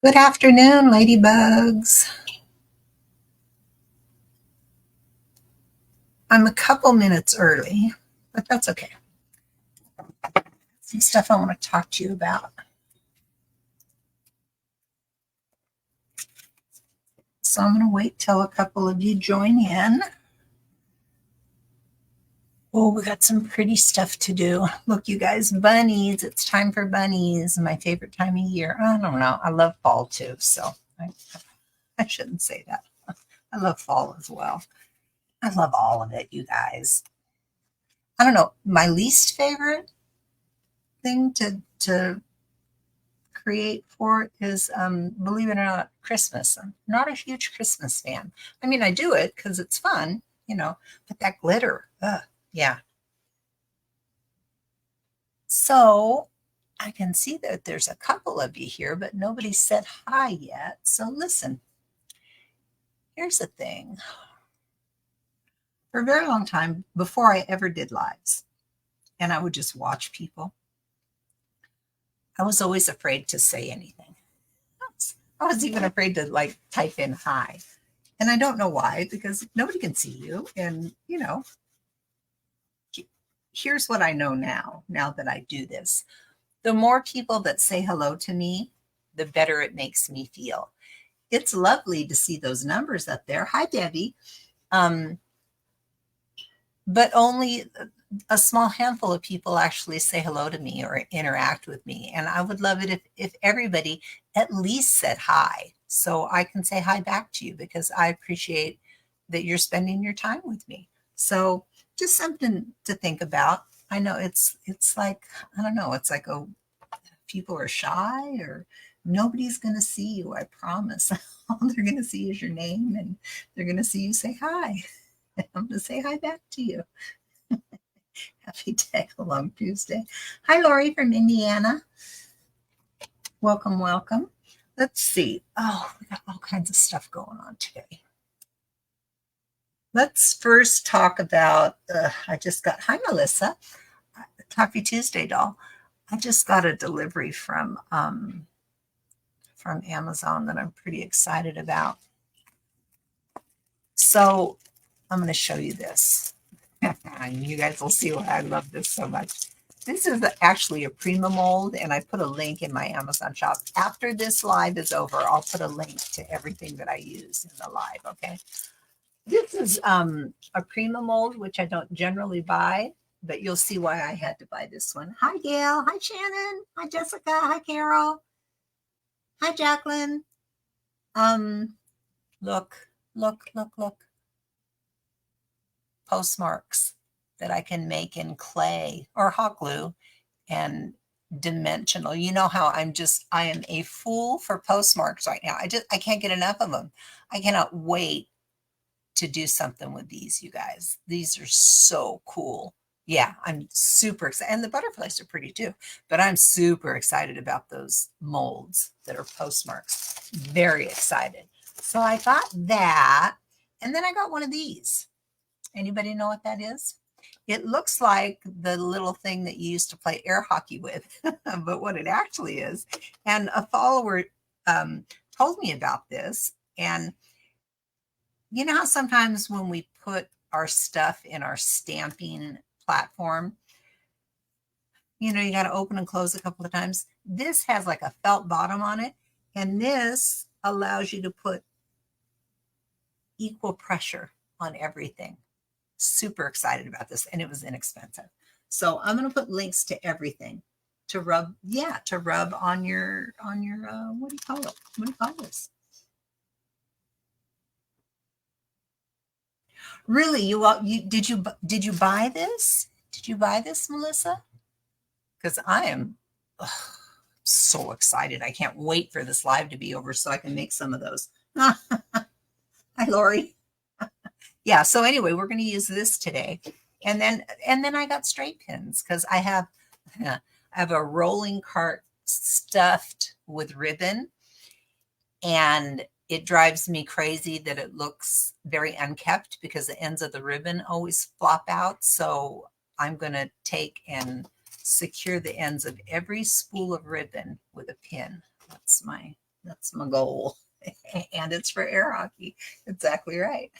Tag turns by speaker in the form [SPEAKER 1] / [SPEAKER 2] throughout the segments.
[SPEAKER 1] Good afternoon, ladybugs. I'm a couple minutes early, but that's okay. Some stuff I want to talk to you about. So I'm going to wait till a couple of you join in. Oh, we got some pretty stuff to do. Look, you guys, bunnies. It's time for bunnies. My favorite time of year. I don't know. I love fall too, so I shouldn't say that. I love fall as well. I love all of it, you guys. I don't know. My least favorite thing to create for is, believe it or not, Christmas. I'm not a huge Christmas fan. I mean, I do it because it's fun, but that glitter, yeah. So I can see that there's a couple of you here, but nobody said hi yet. So listen, here's the thing. For a very long time, before I ever did lives, and I would just watch people, I was always afraid to say anything. I was even afraid to like type in hi. And I don't know why, because nobody can see you. And, here's what I know now that I do this. The more people that say hello to me, the better it makes me feel. It's lovely to see those numbers up there. Hi, Debbie. Um, but only a small handful of people actually say hello to me or interact with me. And I would love it if everybody at least said hi. So I can say hi back to you because I appreciate that you're spending your time with me. So just something to think about. I know it's like, I don't know, it's like, oh, people are shy or nobody's going to see you, I promise. All they're going to see is your name and they're going to see you say hi. I'm going to say hi back to you. Happy Tag Along Tuesday. Hi, Lori from Indiana. Welcome, welcome. Let's see. Oh, we got all kinds of stuff going on today. Let's first talk about, I just got, hi, Melissa. Happy Tuesday, doll. I just got a delivery from Amazon that I'm pretty excited about. So I'm going to show you this. You guys will see why I love this so much. This is actually a Prima mold, and I put a link in my Amazon shop. After this live is over, I'll put a link to everything that I use in the live, okay? This is a Prima mold, which I don't generally buy, but you'll see why I had to buy this one. Hi, Gail. Hi, Shannon. Hi, Jessica. Hi, Carol. Hi, Jacqueline. Look, look, look, look. Postmarks that I can make in clay or hot glue and dimensional. You know how I am a fool for postmarks right now. I can't get enough of them. I cannot wait to do something with these, you guys. These are so cool. Yeah, I'm super excited. And the butterflies are pretty too, but I'm super excited about those molds that are postmarks. Very excited. So I got that. And then I got one of these. Anybody know what that is? It looks like the little thing that you used to play air hockey with, but what it actually is. And a follower told me about this. And you know how sometimes when we put our stuff in our stamping platform, you got to open and close a couple of times. This has like a felt bottom on it. And this allows you to put equal pressure on everything. Super excited about this, and it was inexpensive. So I'm going to put links to everything to rub, to rub on your what do you call it? What do you call this? Really, you did you buy this? Did you buy this, Melissa? Because I am so excited. I can't wait for this live to be over so I can make some of those. Hi, Lori. Yeah, so anyway, we're going to use this today. And then I got straight pins because I have a rolling cart stuffed with ribbon, and it drives me crazy that it looks very unkept because the ends of the ribbon always flop out. So I'm going to take and secure the ends of every spool of ribbon with a pin. That's my That's my goal. And it's for air hockey. Exactly right.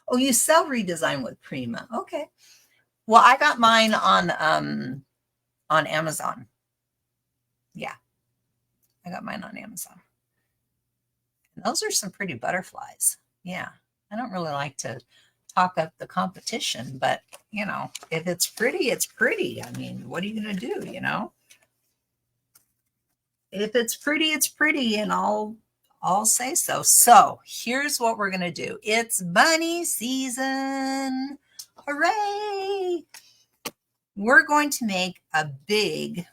[SPEAKER 1] Oh, you sell redesign with Prima. Okay. Well, I got mine on Amazon. Yeah, I got mine on Amazon. And those are some pretty butterflies. Yeah. I don't really like to talk up the competition, but you know, if it's pretty, it's pretty. I mean, what are you gonna do, you know? If it's pretty, it's pretty, and I'll say so. So here's what we're gonna do. It's bunny season. Hooray! We're going to make a big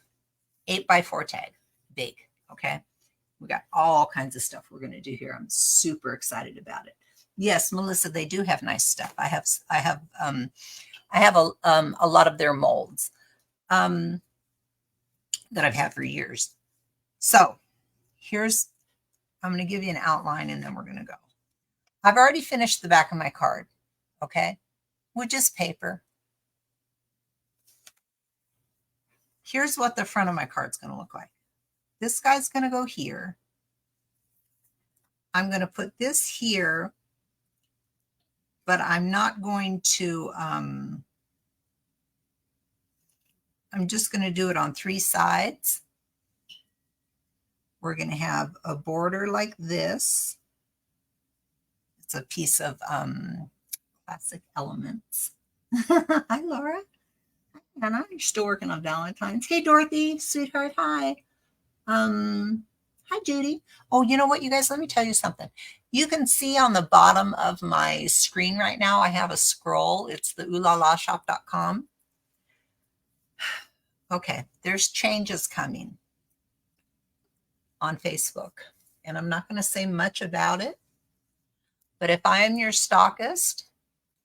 [SPEAKER 1] 8x4 tag. Big, okay? We got all kinds of stuff we're gonna do here. I'm super excited about it. Yes, Melissa, they do have nice stuff. I have a lot of their molds that I've had for years. So here's, I'm going to give you an outline and then we're going to go. I've already finished the back of my card, okay, with just paper. Here's what the front of my card's going to look like. This guy's going to go here. I'm going to put this here, but I'm not going to, I'm just going to do it on 3 sides. We're going to have a border like this. It's a piece of Classic Elements. Hi, Laura. And I'm still working on Valentine's. Hey, Dorothy, sweetheart. Hi. Hi, Judy. Oh, you know what, you guys? Let me tell you something. You can see on the bottom of my screen right now, I have a scroll. It's the oolalashop.com. Okay, there's changes coming on Facebook, and I'm not going to say much about it. But if I am your stockist,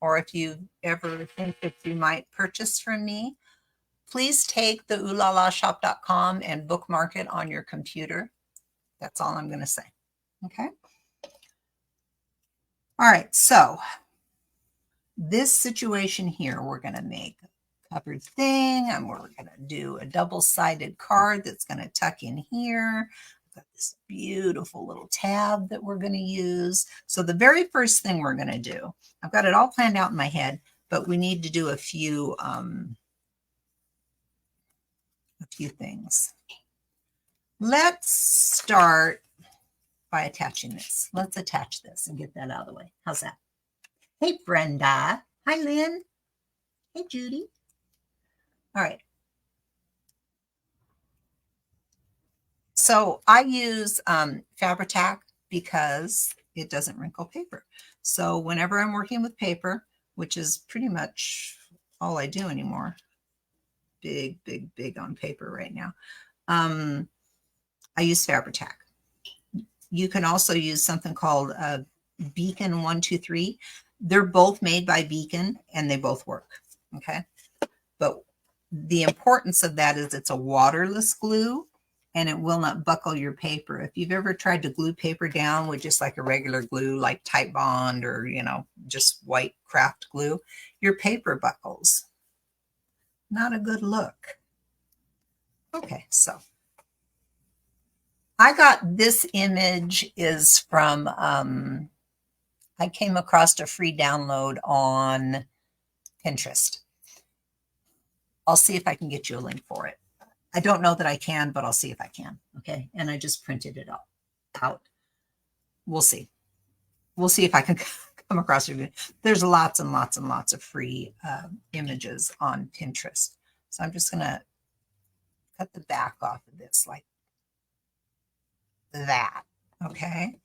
[SPEAKER 1] or if you ever think that you might purchase from me, please take the oolalashop.com and bookmark it on your computer. That's all I'm going to say. Okay. All right. So this situation here, we're going to make a covered thing, and we're going to do a double-sided card that's going to tuck in here. I've got this beautiful little tab that we're going to use. So the very first thing we're going to do, I've got it all planned out in my head, but we need to do a few things. Let's start by attaching this. Let's attach this and get that out of the way. How's that? Hey, Brenda. Hi, Lynn. Hey, Judy. All right. So I use Fabri-Tac because it doesn't wrinkle paper. So whenever I'm working with paper, which is pretty much all I do anymore, big on paper right now, I use Fabri-Tac. You can also use something called Beacon 123. They're both made by Beacon and they both work, okay? But the importance of that is it's a waterless glue and it will not buckle your paper. If you've ever tried to glue paper down with just like a regular glue, like Titebond or, you know, just white craft glue, your paper buckles. Not a good look. Okay, so I got this image is from, I came across a free download on Pinterest. I'll see if I can get you a link for it. I don't know that I can, but I'll see if I can. Okay. And I just printed it out. We'll see. We'll see if I can come across it. There's lots and lots and lots of free images on Pinterest. So I'm just going to cut the back off of this like that. Okay.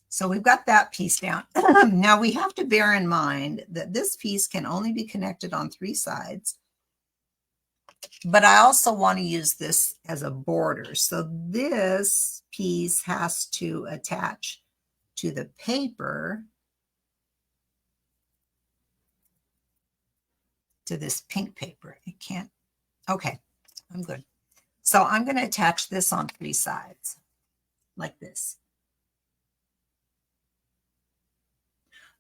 [SPEAKER 1] So we've got that piece down. Now we have to bear in mind that this piece can only be connected on 3 sides. But I also want to use this as a border. So this piece has to attach to the paper, to this pink paper. It can't. Okay, I'm good. So I'm going to attach this on 3 sides like this.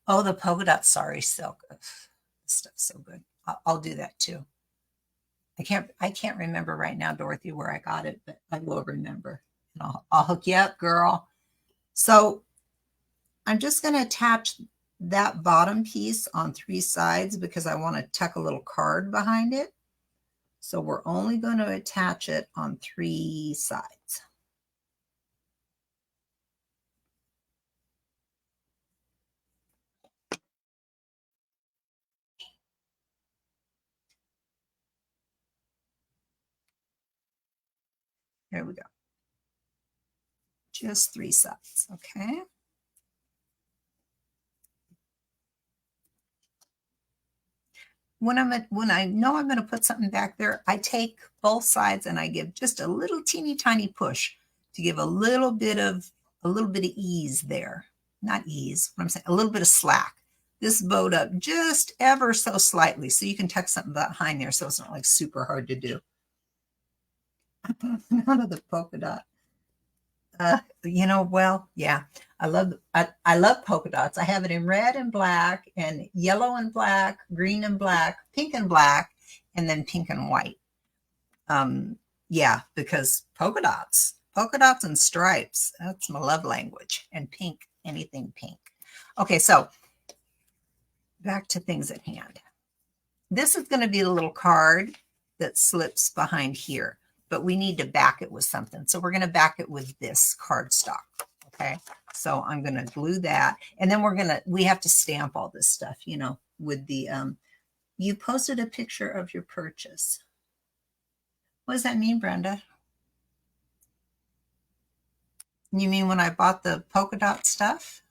[SPEAKER 1] Oh, the polka dot sari silk. Ugh, this stuff's so good. I'll do that too. I can't remember right now, Dorothy, where I got it, but I will remember. I'll hook you up, girl. So I'm just going to attach that bottom piece on 3 sides because I want to tuck a little card behind it. So we're only going to attach it on 3 sides. There we go. Just 3 sides, okay? When I know I'm going to put something back there, I take both sides and I give just a little teeny tiny push to give a little bit of ease there. Not ease, what I'm saying, a little bit of slack. This bowed up just ever so slightly, so you can tuck something behind there, so it's not like super hard to do. None of the polka dot. Well, yeah, I love polka dots. I have it in red and black and yellow and black, green and black, pink and black, and then pink and white. Yeah, because polka dots and stripes, that's my love language. And pink, anything pink. Okay, so back to things at hand. This is going to be the little card that slips behind here, but we need to back it with something. So we're going to back it with this cardstock. Okay. So I'm going to glue that. And then we have to stamp all this stuff, with the, you posted a picture of your purchase. What does that mean, Brenda? You mean when I bought the polka dot stuff?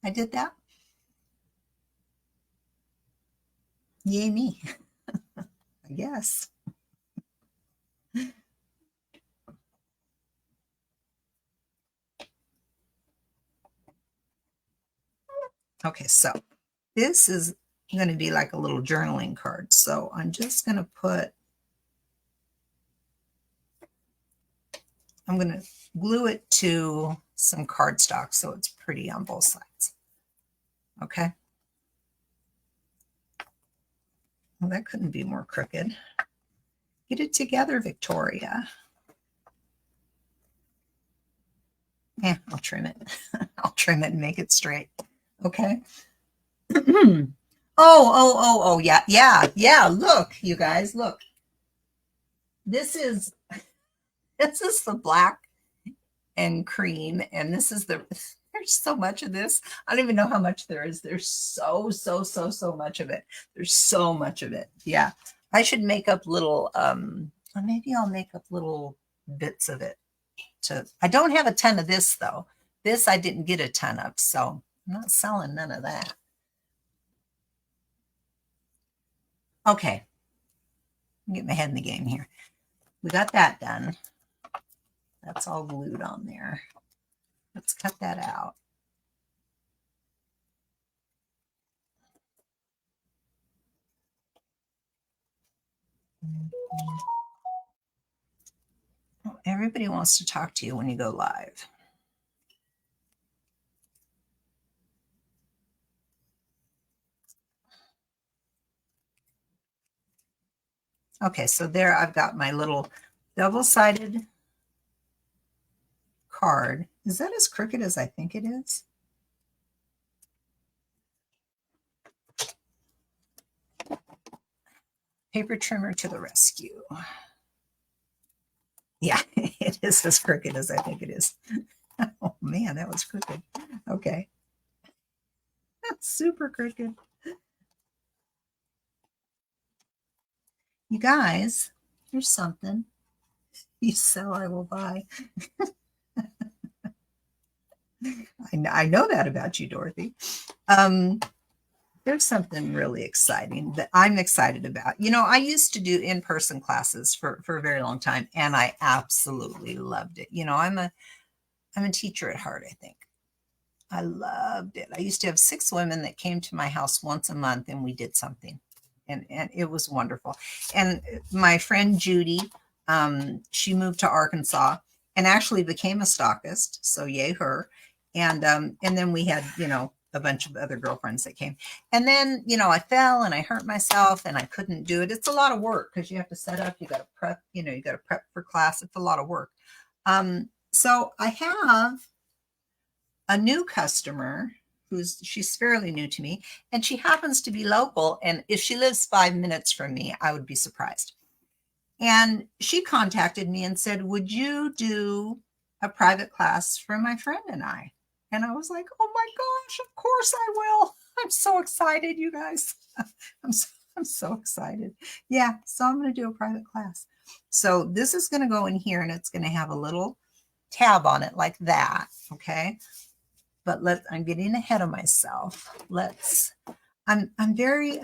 [SPEAKER 1] I did that? Yay me. I guess. Okay, so this is going to be like a little journaling card. So I'm just going to I'm going to glue it to some cardstock so it's pretty on both sides. Okay. Well, that couldn't be more crooked. Get it together, Victoria. Yeah, I'll trim it. I'll trim it and make it straight. Okay. Oh, yeah. Look, you guys, look. This is the black and cream, and this is there's so much of this. I don't even know how much there is. There's so much of it. There's so much of it. Yeah. I should make up little, maybe I'll make up little bits of it. I don't have a ton of this though. This I didn't get a ton of, so I'm not selling none of that. Okay. Get my head in the game here. We got that done. That's all glued on there. Let's cut that out. Everybody wants to talk to you when you go live. Okay, so there I've got my little double-sided card. Is that as crooked as I think it is? Paper trimmer to the rescue. Yeah, it is as crooked as I think it is. Oh man, that was crooked. Okay. That's super crooked. You guys, here's something. You sell, I will buy. I know that about you, Dorothy. There's something really exciting that I'm excited about. I used to do in-person classes for a very long time, and I absolutely loved it. I'm a teacher at heart, I think. I loved it. I used to have 6 women that came to my house once a month, and we did something, and it was wonderful. And my friend Judy, she moved to Arkansas and actually became a stockist, so yay her. And then we had, a bunch of other girlfriends that came. And then, you know, I fell and I hurt myself and I couldn't do it. It's a lot of work because you have to set up, you got to prep, you know, you got to prep for class. It's a lot of work. So I have a new customer she's fairly new to me, and she happens to be local. And if she lives 5 minutes from me, I would be surprised. And she contacted me and said, would you do a private class for my friend and I? And I was like, oh my gosh, of course I will. I'm so excited, you guys. I'm so excited. Yeah, so I'm going to do a private class. So this is going to go in here and it's going to have a little tab on it like that. Okay. But I'm getting ahead of myself. I'm very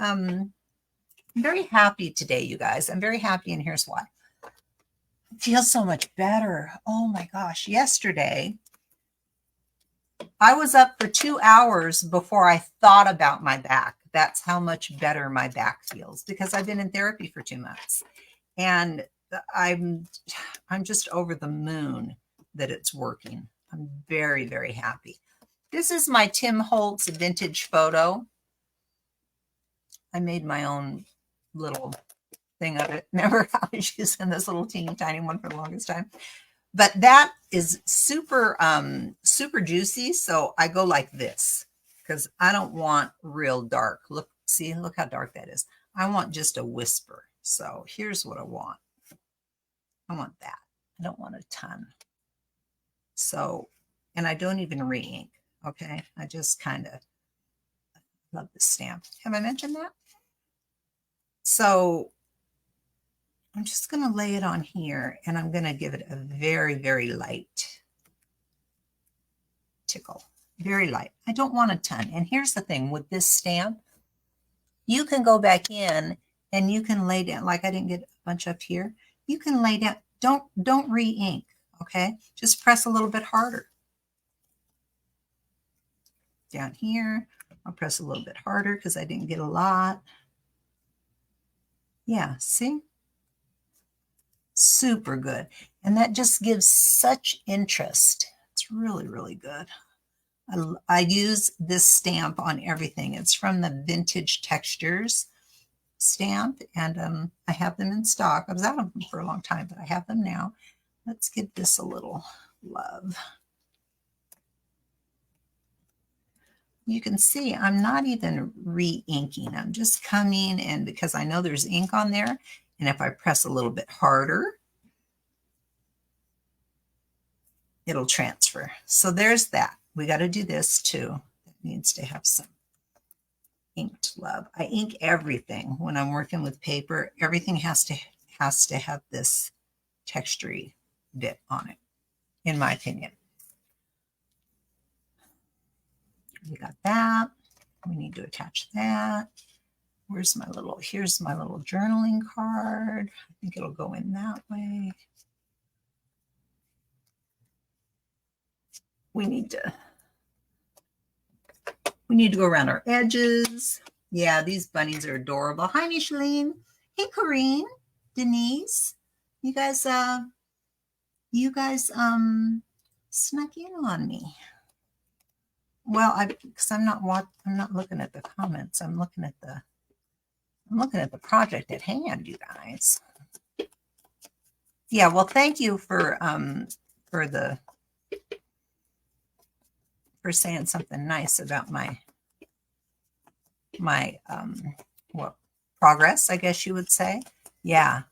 [SPEAKER 1] happy today, you guys. I'm very happy, and here's why. I feel so much better. Oh my gosh. Yesterday, I was up for 2 hours before I thought about my back. That's how much better my back feels because I've been in therapy for 2 months. And I'm just over the moon that it's working. I'm very, very happy. This is my Tim Holtz vintage photo. I made my own little thing of it. Remember, I was using this little teeny tiny one for the longest time. But that is super, super juicy. So I go like this because I don't want real dark. Look how dark that is. I want just a whisper. So here's what I want. I want that. I don't want a ton. So, and I don't even re-ink. Okay. I just kind of love the stamp. Have I mentioned that? So I'm just going to lay it on here and I'm going to give it a very, very light tickle. Very light. I don't want a ton. And here's the thing with this stamp, you can go back in and you can lay down, like I didn't get a bunch up here. You can lay down, don't re-ink, okay? Just press a little bit harder. Down here, I'll press a little bit harder because I didn't get a lot. Yeah, see? Super good. And that just gives such interest. It's really, really good. I use this stamp on everything. It's from the Vintage Textures stamp, and I have them in stock. I was out of them for a long time, but I have them now. Let's give this a little love. You can see I'm not even re-inking. I'm just coming in because I know there's ink on there. And if I press a little bit harder, it'll transfer. So there's that. We got to do this too. It needs to have some inked love. I ink everything when I'm working with paper. Everything has to have this textury bit on it, in my opinion. We got that. We need to attach that. Here's my little journaling card. I think it'll go in that way. We need to go around our edges. Yeah, these bunnies are adorable. Hi, Micheline. Hey, Corinne, Denise. You guys snuck in on me. Well, because I'm not looking at the comments. I'm looking at the project at hand, you guys. Yeah, well, thank you for saying something nice about my progress, I guess you would say. Yeah.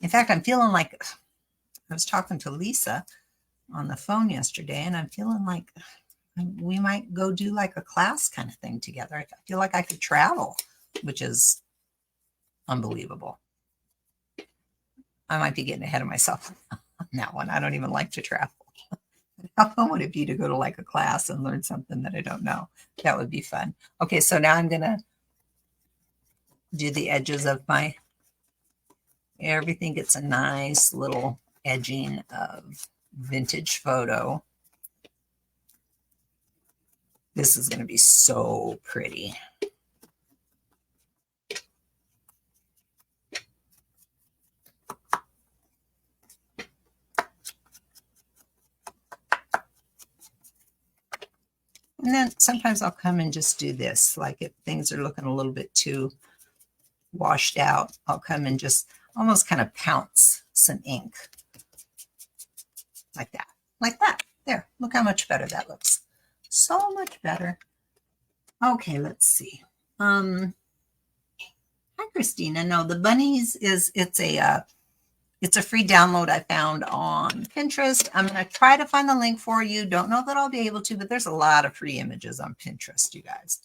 [SPEAKER 1] In fact, I'm feeling like I was talking to Lisa on the phone yesterday, and I'm feeling like we might go do like a class kind of thing together. I feel like I could travel, which is unbelievable. I might be getting ahead of myself on that one. I don't even like to travel. How fun would it be to go to like a class and learn something that I don't know? That would be fun. Okay, so now I'm going to do the edges of everything gets a nice little edging of vintage photo. This is going to be so pretty. And then sometimes I'll come and just do this. Like if things are looking a little bit too washed out, I'll come and just almost kind of pounce some ink like that. Like that. There. Look how much better that looks. So much better. Okay, let's see. Hi Christina. No, the bunnies it's a free download I found on Pinterest. I'm going to try to find the link for you. Don't know that I'll be able to, but there's a lot of free images on Pinterest, you guys,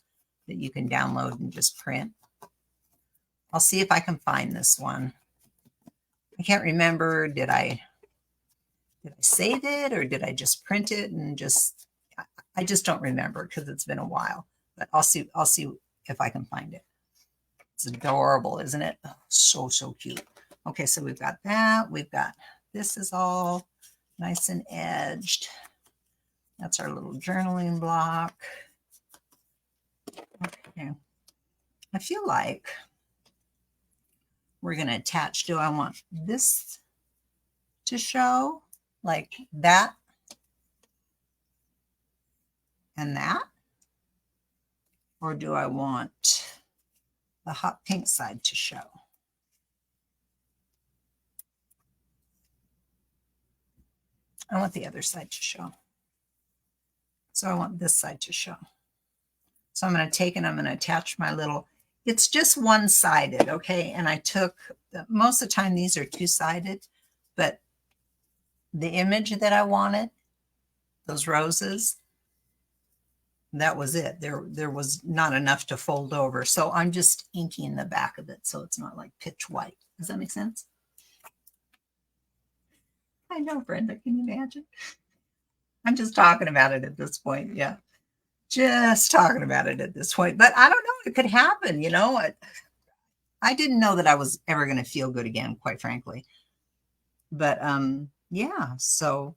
[SPEAKER 1] that you can download and just print. I'll see if I can find this one. I can't remember. Did I save it or did I just print it and I just don't remember because it's been a while, but I'll see if I can find it. It's adorable, isn't it? Oh, so cute. Okay, so we've got that. We've got, this is all nice and edged. That's our little journaling block. Okay. I feel like we're going to attach, do I want this to show like that and that? Or do I want the hot pink side to show? I want the other side to show. So I want this side to show. So I'm going to take and I'm going to attach my little, it's just one-sided, okay? And I took, most of the time these are two-sided, but the image that I wanted, those roses, that was it. There was not enough to fold over. So I'm just inking the back of it so it's not like pitch white. Does that make sense? I know, Brenda, can you imagine? I'm just talking about it at this point. Yeah. Just talking about it at this point. But I don't know. It could happen, you know. I didn't know that I was ever going to feel good again, quite frankly. But yeah, so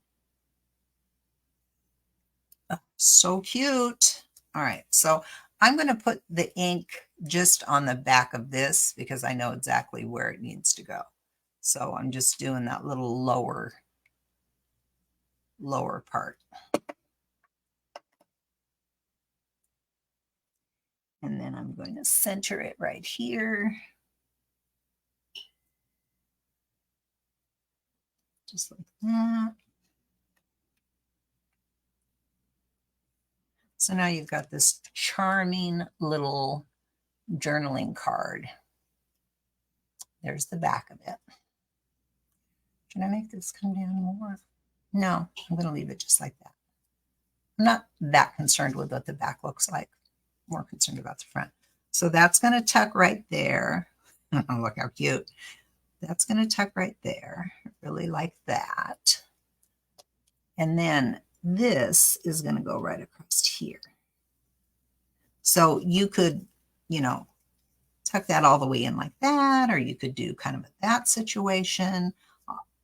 [SPEAKER 1] so cute. All right, so I'm going to put the ink just on the back of this because I know exactly where it needs to go. So I'm just doing that little lower part. And then I'm going to center it right here. Just like that. So now you've got this charming little journaling card. There's the back of it. Should I make this come down more? No, I'm going to leave it just like that. I'm not that concerned with what the back looks like. More concerned about the front. So that's going to tuck right there. Oh, look how cute. That's going to tuck right there. I really like that. And then this is going to go right across here. So you could, you know, tuck that all the way in like that, or you could do kind of that situation.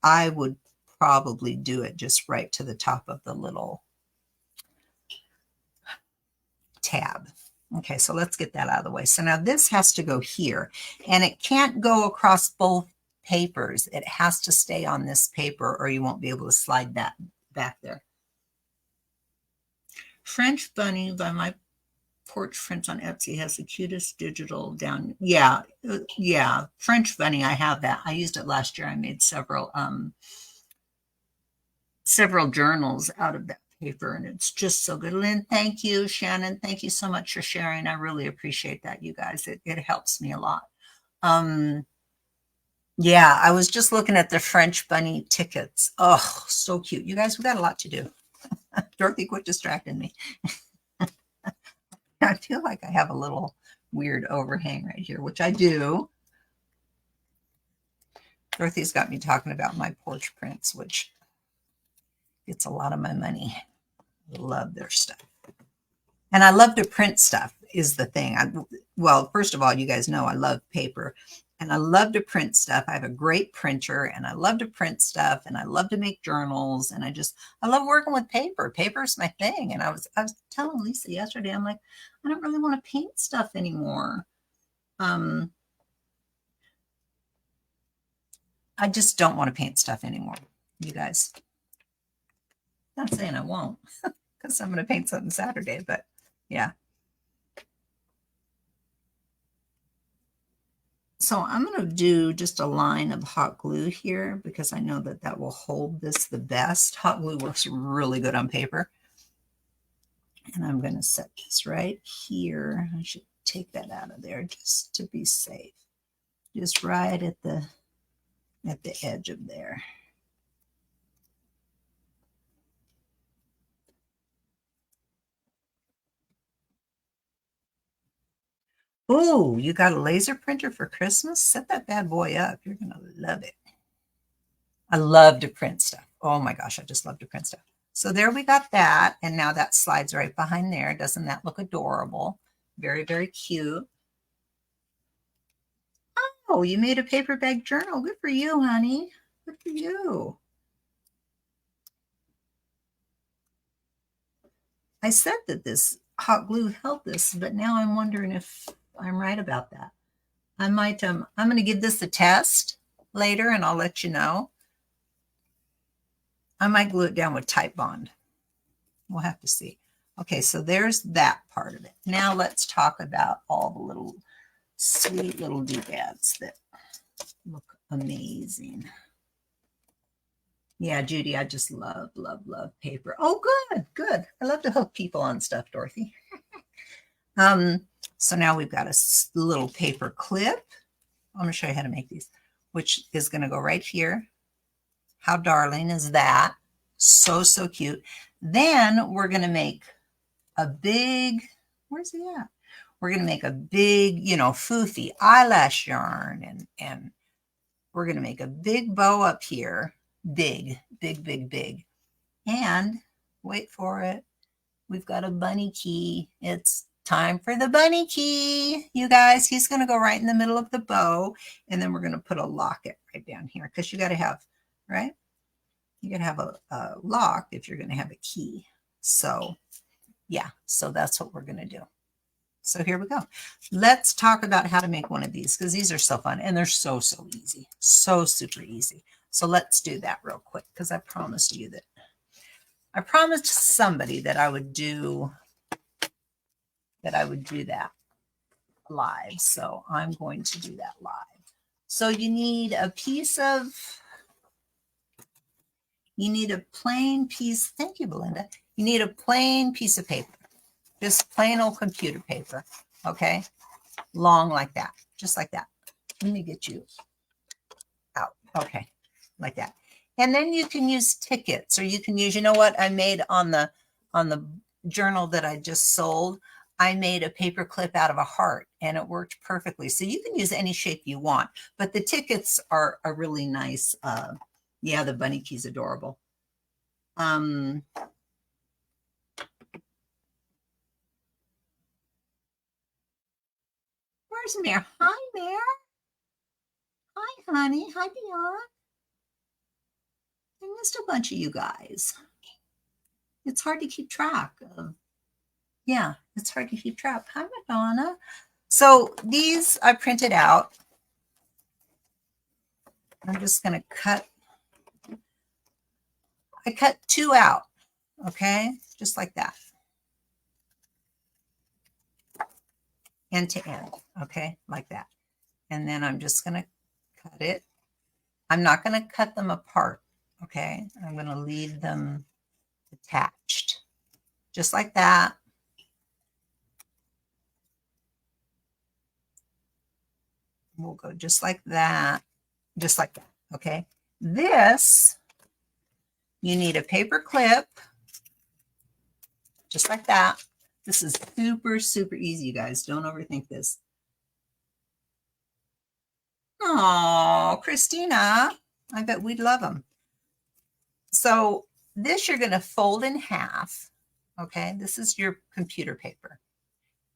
[SPEAKER 1] I would probably do it just right to the top of the little tab. Okay, so let's get that out of the way. So now this has to go here, and it can't go across both papers. It has to stay on this paper or you won't be able to slide that back there. French Bunny by My Porch Prints on Etsy has the cutest digital down. Yeah, yeah. French Bunny, I have that. I used it last year. I made several journals out of that paper, and it's just so good. Lynn, thank you. Shannon, thank you so much for sharing. I really appreciate that, you guys. It helps me a lot. Yeah, I was just looking at the French Bunny tickets. Oh, so cute. You guys, we got a lot to do. Dorothy, quit distracting me. I feel like I have a little weird overhang right here, which I do. Dorothy's got me talking about My Porch Prints, which gets a lot of my money. I love their stuff. And I love to print stuff is the thing. Well, first of all, you guys know I love paper and I love to print stuff. I have a great printer and I love to print stuff and I love to make journals and I love working with paper. Paper is my thing. And I was telling Lisa yesterday, I'm like, I don't really want to paint stuff anymore. I just don't want to paint stuff anymore, you guys. Not saying I won't, because I'm going to paint something Saturday, but yeah. So I'm going to do just a line of hot glue here because I know that that will hold this the best. Hot glue works really good on paper. And I'm going to set this right here. I should take that out of there just to be safe. Just right at the edge of there. Oh, you got a laser printer for Christmas? Set that bad boy up. You're going to love it. I love to print stuff. Oh my gosh, I just love to print stuff. So there we got that. And now that slides right behind there. Doesn't that look adorable? Very, very cute. Oh, you made a paper bag journal. Good for you, honey. Good for you. I said that this hot glue held this, but now I'm wondering if I'm right about that. I might, I'm going to give this a test later and I'll let you know. I might glue it down with Titebond. We'll have to see. Okay, so there's that part of it. Now let's talk about all the little sweet little doodads that look amazing. Yeah, Judy, I just love, love, love paper. Oh, good, good. I love to hook people on stuff, Dorothy. So now we've got a little paper clip. I'm going to show you how to make these, which is going to go right here. How darling is that? So, so cute. Then we're going to make a big, where's he at? We're going to make a big, you know, foofy eyelash yarn, and we're going to make a big bow up here. Big, big, big, big. And wait for it. We've got a bunny key. It's time for the bunny key. You guys, he's going to go right in the middle of the bow. And then we're going to put a locket right down here because you got to have, right? You got to have a lock if you're going to have a key. So yeah, so that's what we're going to do. So here we go. Let's talk about how to make one of these because these are so fun and they're so, so easy. So super easy. So let's do that real quick because I promised you that. I promised somebody that I would do that live. So I'm going to do that live. So you need a plain piece. Thank you, Belinda. You need a plain piece of paper. Just plain old computer paper. Okay. Long like that. Just like that. Let me get you out. Okay. Like that. And then you can use tickets, or you can use, you know what I made on the journal that I just sold? I made a paper clip out of a heart and it worked perfectly. So you can use any shape you want, but the tickets are a really nice. Yeah, the bunny key's adorable. Where's Mare? Hi, Mare. Hi, honey. Hi, Beyond. I missed a bunch of you guys. It's hard to keep track of. Yeah, it's hard to keep track. Hi, Madonna. So these I printed out. I'm just going to cut. I cut 2 out. Okay, just like that. End to end. Okay, like that. And then I'm just going to cut it. I'm not going to cut them apart. Okay, I'm going to leave them attached. Just like that. We'll go just like that. Just like that. Okay. This, you need a paper clip. Just like that. This is super, super easy, you guys. Don't overthink this. Oh, Christina. I bet we'd love them. So this you're going to fold in half. Okay. This is your computer paper.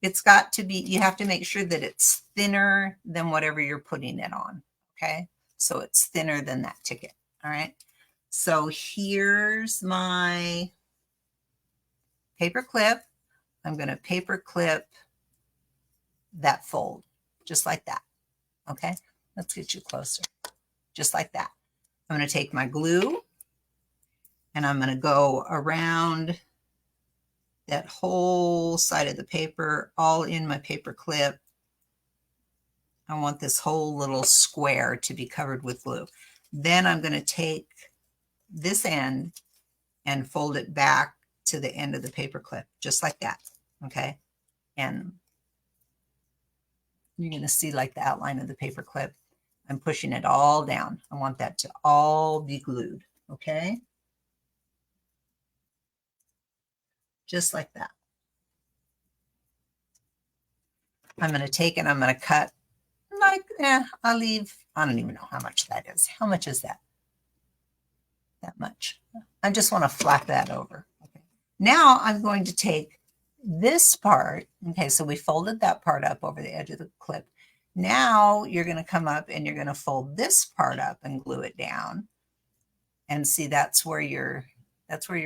[SPEAKER 1] It's got to be, you have to make sure that it's thinner than whatever you're putting it on. Okay. So it's thinner than that ticket. All right. So here's my paper clip. I'm going to paper clip that fold just like that. Okay. Let's get you closer. Just like that. I'm going to take my glue and I'm going to go around that whole side of the paper all in my paper clip. I want this whole little square to be covered with glue. Then I'm going to take this end and fold it back to the end of the paper clip, just like that, okay? And you're going to see like the outline of the paper clip. I'm pushing it all down. I want that to all be glued, okay? Just like that. I'm going to take it, I'm going to cut, like, I'll leave, I don't even know how much that is. How much is that? That much. I just want to flap that over. Okay. Now I'm going to take this part. Okay, so we folded that part up over the edge of the clip. Now you're going to come up and you're going to fold this part up and glue it down. And see, that's where your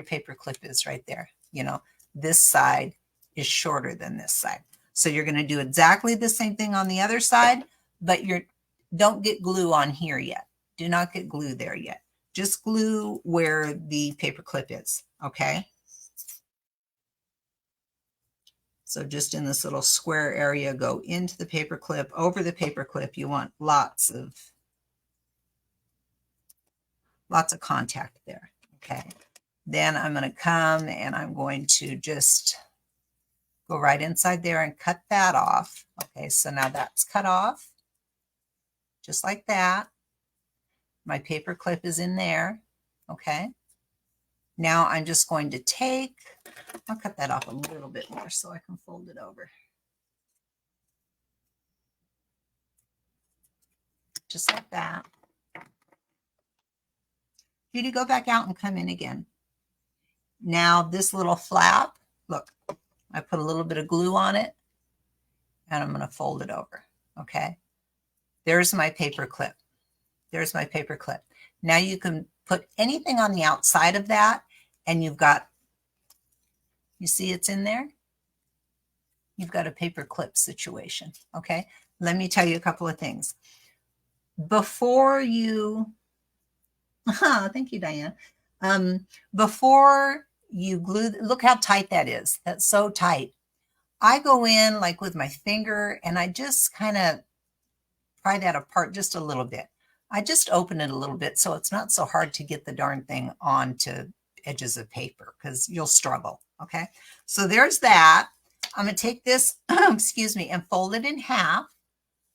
[SPEAKER 1] paper clip is right there. You know, this side is shorter than this side. So you're going to do exactly the same thing on the other side, but don't get glue on here yet. Do not get glue there yet. Just glue where the paper clip is, okay? So just in this little square area, go into the paper clip, over the paper clip. You want lots of contact there, okay? Then I'm going to come and I'm going to just go right inside there and cut that off. Okay, so now that's cut off, just like that. My paper clip is in there, okay? Now I'm just going to take, I'll cut that off a little bit more so I can fold it over. Just like that. Judy, go back out and come in again. Now this little flap, look, I put a little bit of glue on it and I'm going to fold it over, okay? There's my paper clip. There's my paper clip. Now you can put anything on the outside of that and you've got, you see it's in there? You've got a paper clip situation, okay? Let me tell you a couple of things. Before you, thank you, Diane. Before you glue, look how tight that is. That's so tight. I go in like with my finger and I just kind of pry that apart just a little bit. I just open it a little bit so it's not so hard to get the darn thing onto edges of paper because you'll struggle, okay? So there's that. I'm going to take this, excuse me, and fold it in half.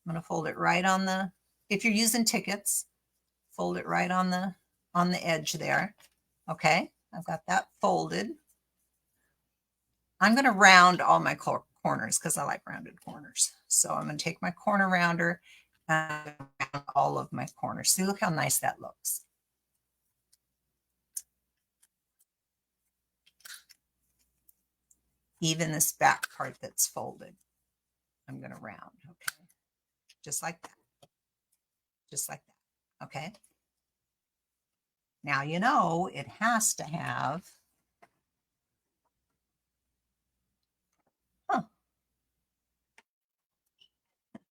[SPEAKER 1] I'm going to fold it right on the, if you're using tickets, fold it right on the edge there, okay? I've got that folded. I'm going to round all my corners because I like rounded corners. So I'm going to take my corner rounder and round all of my corners. See, look how nice that looks. Even this back part that's folded, I'm going to round, okay? Just like that. Just like that, okay? Now, you know, it has to have,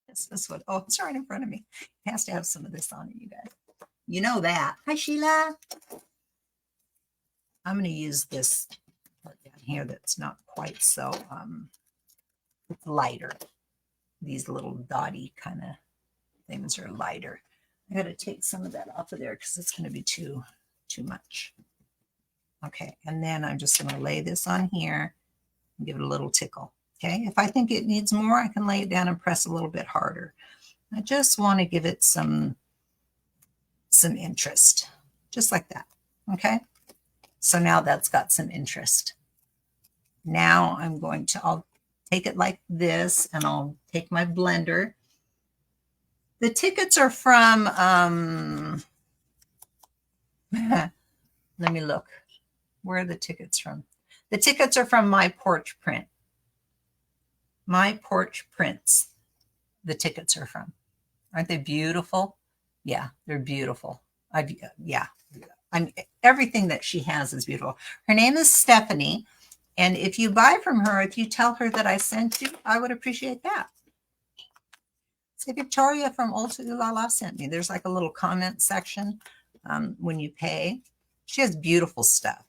[SPEAKER 1] this is what, oh, it's right in front of me. It has to have some of this on it, you guys. You know that. Hi, Sheila. I'm going to use this part down here that's not quite so, it's lighter. These little dotty kind of things are lighter. I got to take some of that off of there because it's going to be too much. Okay, and then I'm just going to lay this on here and give it a little tickle. Okay, if I think it needs more, I can lay it down and press a little bit harder. I just want to give it some interest, just like that. Okay, so now that's got some interest. Now I'm going to, I'll take it like this and I'll take my blender. The tickets are from, let me look. Where are the tickets from? The tickets are from My Porch Print. My Porch Prints, the tickets are from. Aren't they beautiful? Yeah, they're beautiful. Everything that she has is beautiful. Her name is Stephanie. And if you buy from her, if you tell her that I sent you, I would appreciate that. Say Victoria from Ulta Ulala sent me. There's like a little comment section when you pay. She has beautiful stuff.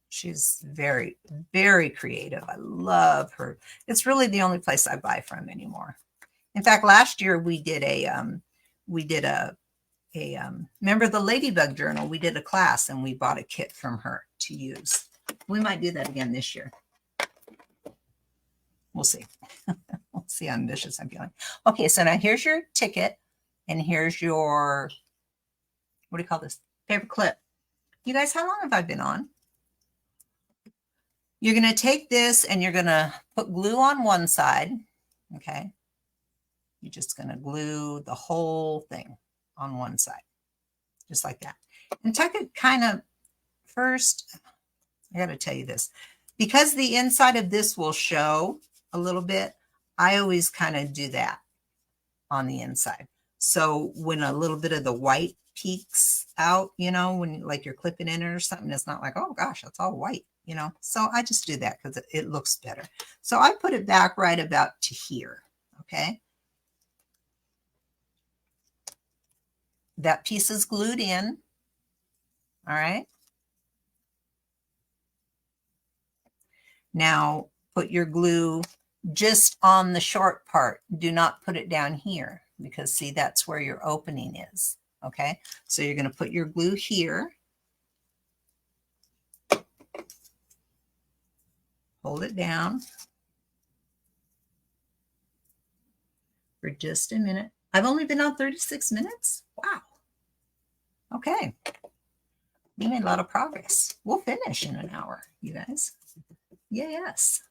[SPEAKER 1] She's very, very creative. I love her. It's really the only place I buy from anymore. In fact, last year we did remember the Ladybug Journal? We did a class and we bought a kit from her to use. We might do that again this year. We'll see. We'll see how ambitious I'm feeling. Okay, so now here's your ticket and here's your, what do you call this? Paper clip. You guys, how long have I been on? You're going to take this and you're going to put glue on one side. Okay. You're just going to glue the whole thing on one side, just like that. And tuck it kind of first. I got to tell you this, because the inside of this will show a little bit. I always kind of do that on the inside. So when a little bit of the white peeks out, you know, when like you're clipping in it or something, it's not like, oh gosh, that's all white, you know. So I just do that because it looks better. So I put it back right about to here. Okay. That piece is glued in. All right. Now put your glue just on the short part. Do not put it down here because see, that's where your opening is. Okay. So you're going to put your glue here. Hold it down for just a minute. I've only been on 36 minutes. Wow. Okay. We made a lot of progress. We'll finish in an hour, you guys. Yes.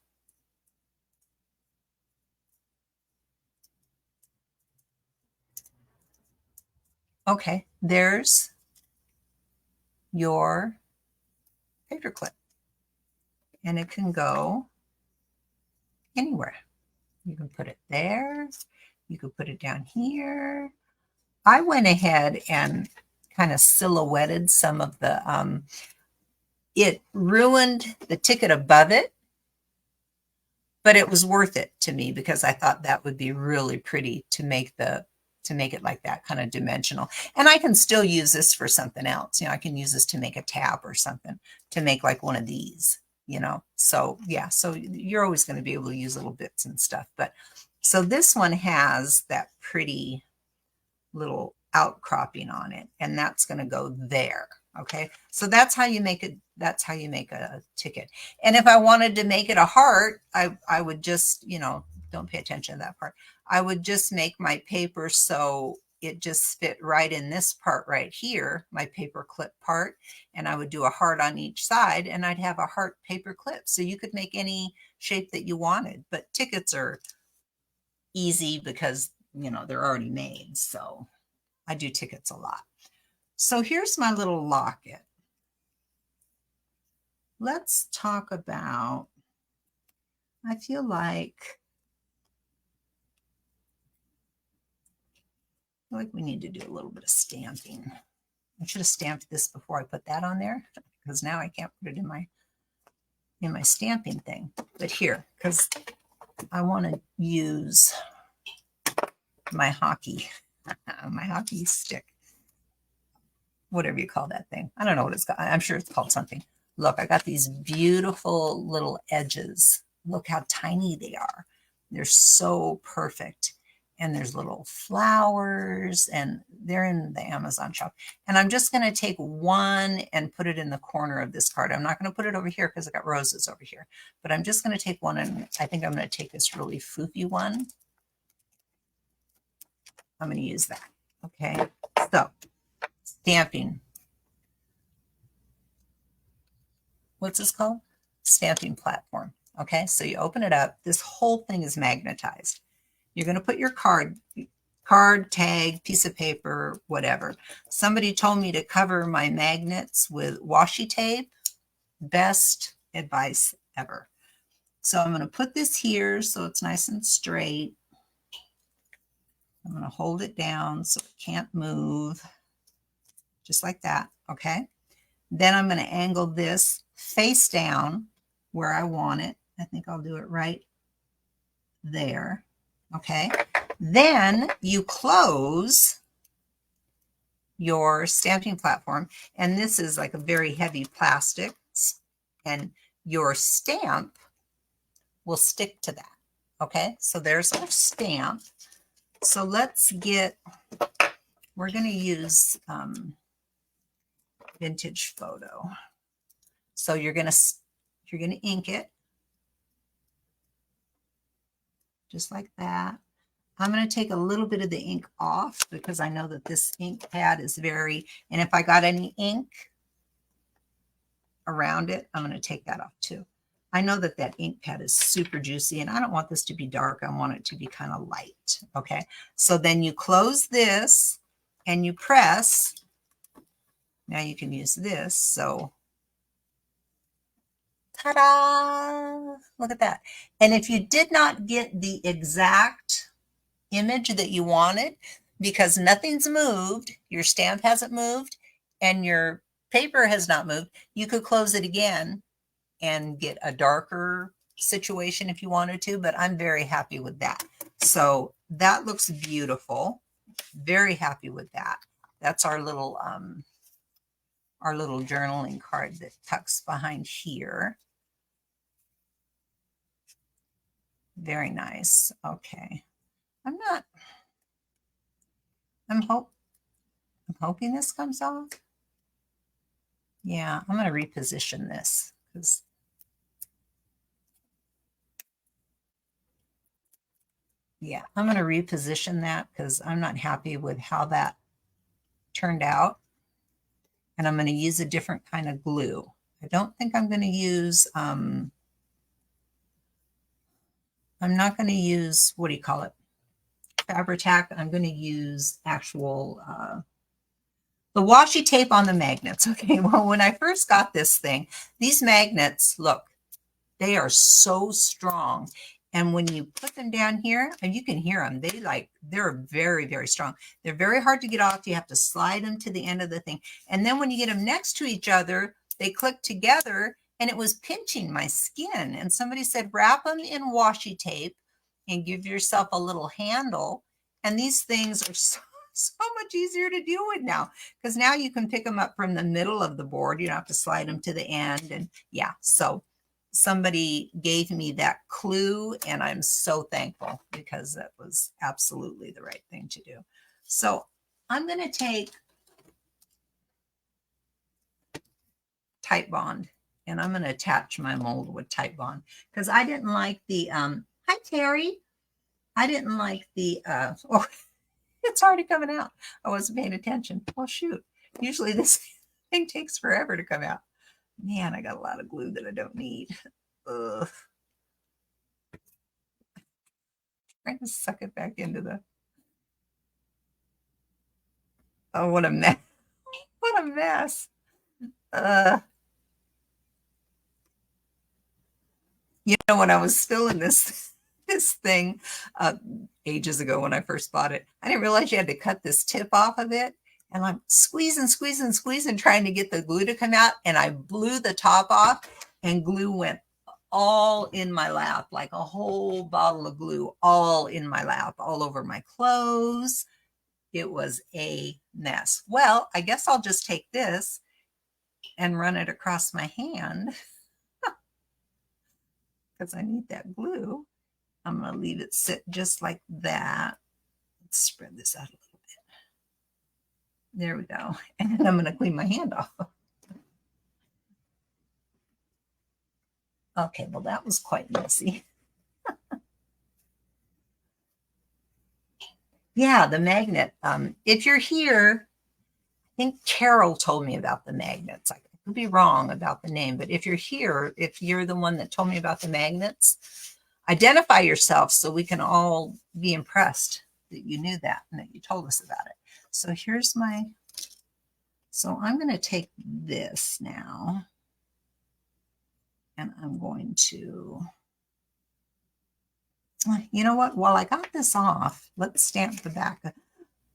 [SPEAKER 1] Okay, there's your paper clip. And it can go anywhere. You can put it there. You could put it down here. I went ahead and kind of silhouetted some of the, it ruined the ticket above it, but it was worth it to me because I thought that would be really pretty to make it like that kind of dimensional. And I can still use this for something else. You know, I can use this to make a tab or something, to make like one of these, you know. So yeah, so you're always going to be able to use little bits and stuff. But so this one has that pretty little outcropping on it, and that's going to go there. Okay, so that's how you make it. That's how you make a ticket. And if I wanted to make it a heart, I would just, you know, don't pay attention to that part. I would just make my paper so it just fit right in this part right here, my paper clip part, and I would do a heart on each side, and I'd have a heart paper clip. So you could make any shape that you wanted, but tickets are easy because, you know, they're already made. So I do tickets a lot. So here's my little locket. Let's talk about, I feel like we need to do a little bit of stamping. I should have stamped this before I put that on there because now I can't put it in my stamping thing. But here, because I want to use my hockey stick, whatever you call that thing. I don't know what it's called. I'm sure it's called something. Look, I got these beautiful little edges. Look how tiny they are. They're so perfect. And there's little flowers, and they're in the Amazon shop. And I'm just going to take one and put it in the corner of this card. I'm not going to put it over here because I got roses over here. But I'm just going to take one, and I think I'm going to take this really foofy one. I'm going to use that. Okay, so stamping. What's this called? Stamping platform. Okay, so you open it up. This whole thing is magnetized. You're going to put your card, tag, piece of paper, whatever. Somebody told me to cover my magnets with washi tape. Best advice ever. So I'm going to put this here so it's nice and straight. I'm going to hold it down so it can't move. Just like that, okay? Then I'm going to angle this face down where I want it. I think I'll do it right there. Okay, then you close your stamping platform, and this is like a very heavy plastic, and your stamp will stick to that. Okay, so there's our stamp. So let's get, we're going to use Vintage Photo. So you're going to ink it just like that. I'm going to take a little bit of the ink off because I know that this ink pad is very, and if I got any ink around it, I'm going to take that off too. I know that that ink pad is super juicy and I don't want this to be dark. I want it to be kind of light. Okay. So then you close this and you press. Now you can use this. So ta-da! Look at that. And if you did not get the exact image that you wanted, because nothing's moved, your stamp hasn't moved, and your paper has not moved, you could close it again and get a darker situation if you wanted to, but I'm very happy with that. So that looks beautiful. Very happy with that. That's our little journaling card that tucks behind here. Very nice. Okay. I'm hoping this comes off. Yeah, I'm going to reposition this because yeah, I'm going to reposition that because I'm not happy with how that turned out. And I'm going to use a different kind of glue. I don't think I'm going to use, I'm not going to use, what do you call it? Fabri-Tac. I'm going to use actual, the washi tape on the magnets. Okay, well, when I first got this thing, these magnets, look, they are so strong. And when you put them down here, and you can hear them, they're very, very strong. They're very hard to get off. You have to slide them to the end of the thing. And then when you get them next to each other, they click together and it was pinching my skin. And somebody said, wrap them in washi tape and give yourself a little handle. And these things are so much easier to deal with now because now you can pick them up from the middle of the board. You don't have to slide them to the end. And yeah, so somebody gave me that clue and I'm so thankful because that was absolutely the right thing to do. So I'm going to take Titebond and I'm going to attach my mold with Titebond because I didn't like the, hi Terry. I didn't like the, oh, it's already coming out. I wasn't paying attention. Well, shoot. Usually this thing takes forever to come out. Man, I got a lot of glue that I don't need. Ugh. Trying to suck it back into the. Oh, what a mess. What a mess. You know, when I was filling this thing ages ago when I first bought it, I didn't realize you had to cut this tip off of it. And I'm squeezing, trying to get the glue to come out. And I blew the top off and glue went all in my lap, like a whole bottle of glue all in my lap, all over my clothes. It was a mess. Well, I guess I'll just take this and run it across my hand because I need that glue. I'm going to leave it sit just like that. Let's spread this out a little bit. There we go. And then I'm going to clean my hand off. Okay, well, that was quite messy. Yeah, the magnet. If you're here, I think Carol told me about the magnets. I could be wrong about the name, but if you're here, if you're the one that told me about the magnets, identify yourself so we can all be impressed that you knew that and that you told us about it. So here's my, so I'm going to take this now and I'm going to, you know what, while I got this off, let's stamp the back.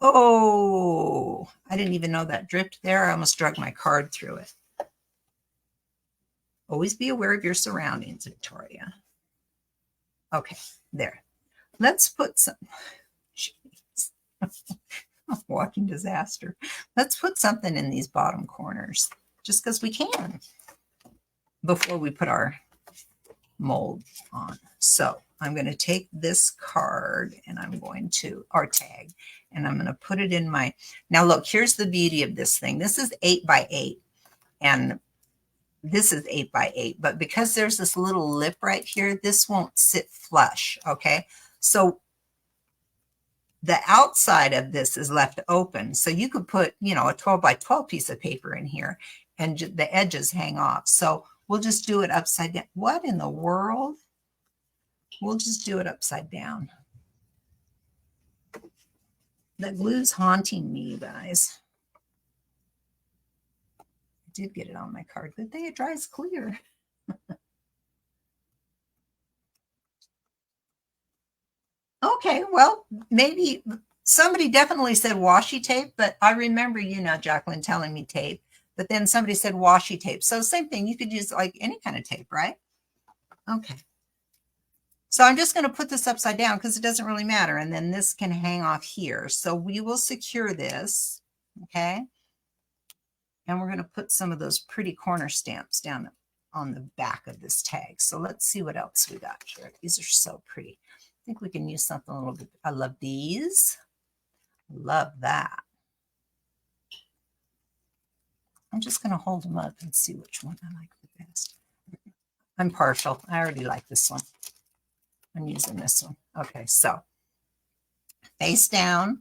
[SPEAKER 1] Oh, I didn't even know that dripped there. I almost drug my card through it. Always be aware of your surroundings, Victoria. Okay, there. Let's put some, walking disaster. Let's put something in these bottom corners just because we can. before we put our mold on. So I'm going to take this card and I'm going to, our tag, and I'm going to put it in my, now look, here's the beauty of this thing. This is 8 by 8 and this is 8 by 8, but because there's this little lip right here, this won't sit flush. Okay. So the outside of this is left open. So you could put, you know, a 12 by 12 piece of paper in here and the edges hang off. So we'll just do it upside down. What in the world? We'll just do it upside down. The glue's haunting me, you guys. I did get it on my card. Good thing it dries clear. Okay, well, maybe somebody definitely said washi tape, but I remember, you know, Jacqueline telling me tape, but then somebody said washi tape. So same thing, you could use like any kind of tape, right? Okay. So I'm just going to put this upside down because it doesn't really matter. And then this can hang off here. So we will secure this, okay? And we're going to put some of those pretty corner stamps down on the back of this tag. So let's see what else we got here. These are so pretty. I think we can use something a little bit. I love these. Love that. I'm just going to hold them up and see which one I like the best. I'm partial. I already like this one. I'm using this one. Okay, so face down.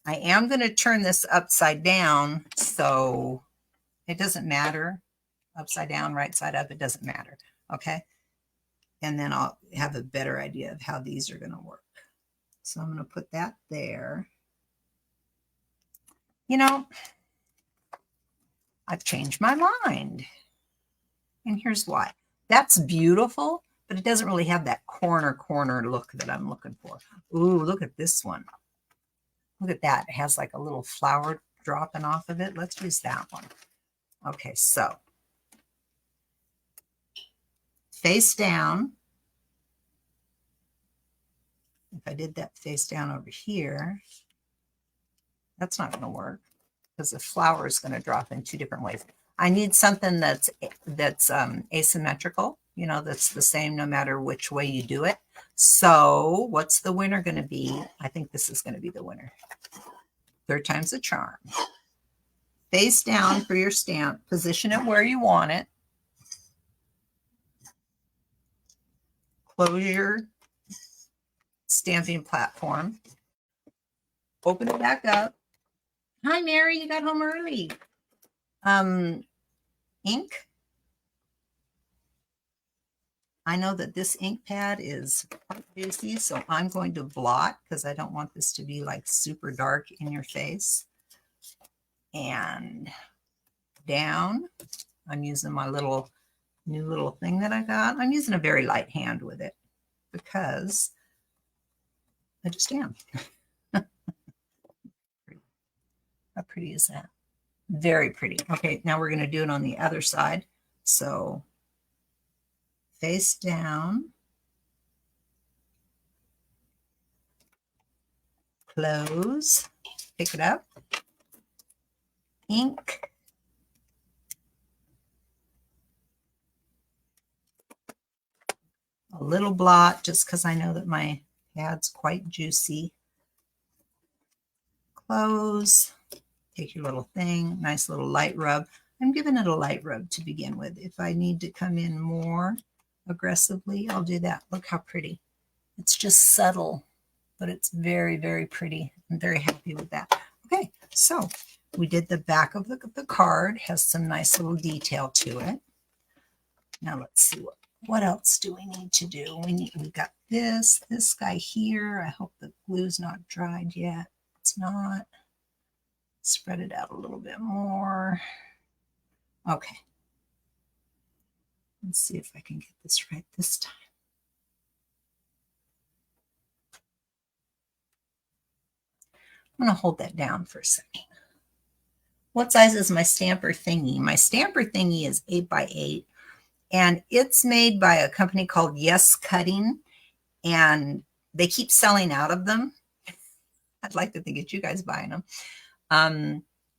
[SPEAKER 1] I am going to turn this upside down, so it doesn't matter. Upside down, right side up, it doesn't matter. Okay. And then I'll have a better idea of how these are going to work. So I'm going to put that there. You know, I've changed my mind. And here's why. That's beautiful, but it doesn't really have that corner look that I'm looking for. Ooh, look at this one. Look at that. It has like a little flower dropping off of it. Let's use that one. Okay, so face down. If I did that face down over here, that's not going to work because the flower is going to drop in 2 different ways. I need something that's asymmetrical, you know, that's the same no matter which way you do it. So what's the winner going to be? I think this is going to be the winner. 3rd time's a charm. Face down for your stamp. Position it where you want it. Close your stamping platform. Open it back up. Hi, Mary. You got home early. Ink. I know that this ink pad is quite juicy, so I'm going to blot because I don't want this to be like super dark in your face. And down. I'm using my new little thing that I got. I'm using a very light hand with it because I just am. How pretty is that? Very pretty. Okay, now we're going to do it on the other side. So face down, close, pick it up, ink, a little blot just because I know that my pad's quite juicy. Close, take your little thing, nice little light rub. I'm giving it a light rub to begin with. If I need to come in more aggressively, I'll do that. Look how pretty. It's just subtle, but it's very, very pretty. I'm very happy with that. Okay, so we did the back of the card. Has some nice little detail to it. Now let's see what else do we need to do. We got this guy here. I hope the glue's not dried yet. It's not. Spread it out a little bit more. Okay. Let's see if I can get this right this time. I'm going to hold that down for a second. What size is my stamper thingy? My stamper thingy is 8 by 8, and it's made by a company called Yes Cutting, and they keep selling out of them. I'd like to think it's you guys buying them.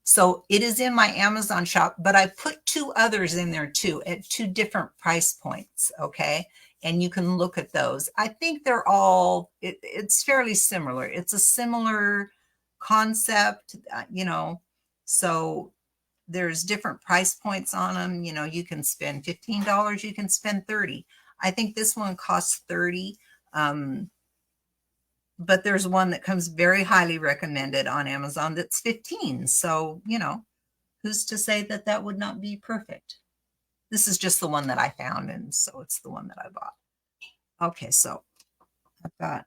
[SPEAKER 1] So it is in my Amazon shop, but I put two others in there too at two different price points. Okay. And you can look at those. I think they're all, it's fairly similar. It's a similar concept, so there's different price points on them. You can spend $15, you can spend 30. I think this one costs 30. But there's one that comes very highly recommended on Amazon that's 15. So, who's to say that that would not be perfect? This is just the one that I found, and so it's the one that I bought. Okay, so I've got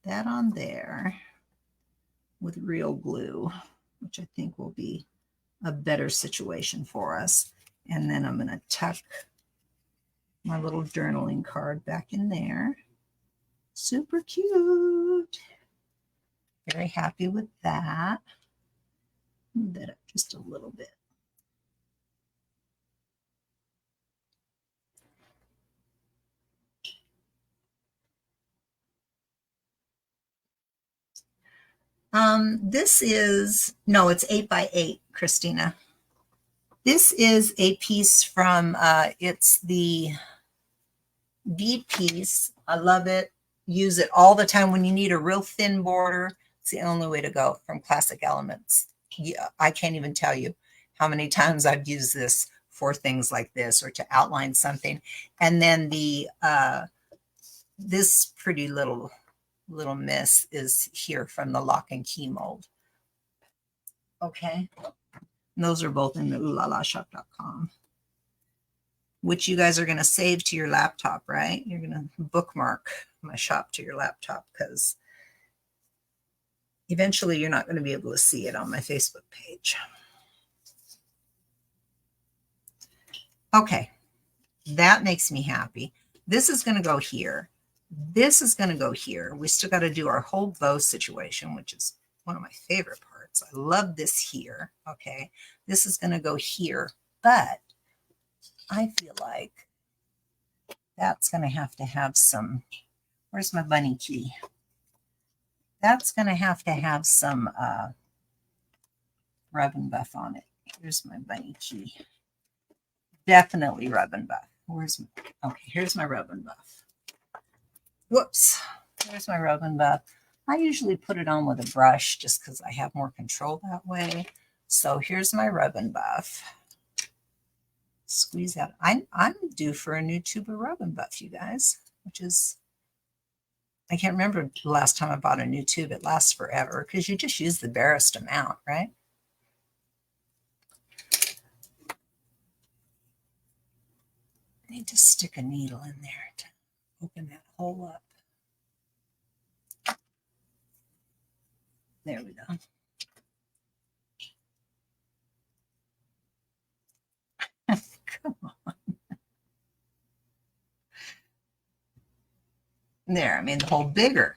[SPEAKER 1] that on there with real glue, which I think will be a better situation for us. And then I'm going to tuck my little journaling card back in there. Super cute. Very happy with that. Move that up just a little bit. This is, no, it's 8x8, Christina. This is a piece from, it's the bead piece. I love it. Use it all the time when you need a real thin border. It's the only way to go, from Classic Elements. Yeah, I can't even tell you how many times I've used this for things like this or to outline something. And then the this pretty little miss is here from the Lock and Key mold. Okay. And those are both in the oolalashop.com, which you guys are going to save to your laptop, right? You're going to bookmark my shop to your laptop, because eventually you're not going to be able to see it on my Facebook page. Okay, that makes me happy. This is going to go here. This is going to go here. We still got to do our whole bow situation, which is one of my favorite parts. I love this here. Okay, this is going to go here, but I feel like that's going to have some, where's my bunny key? That's going to have some rub and buff on it. Here's my bunny key. Definitely rub and buff. Okay, here's my rub and buff. Whoops. There's my rub and buff. I usually put it on with a brush just because I have more control that way. So here's my rub and buff. Squeeze out. I'm due for a new tube of rub and buff, you guys, which is, I can't remember the last time I bought a new tube. It lasts forever because you just use the barest amount, right? I need to stick a needle in there to open that hole up. There we go. Come on. There, I made the hole bigger.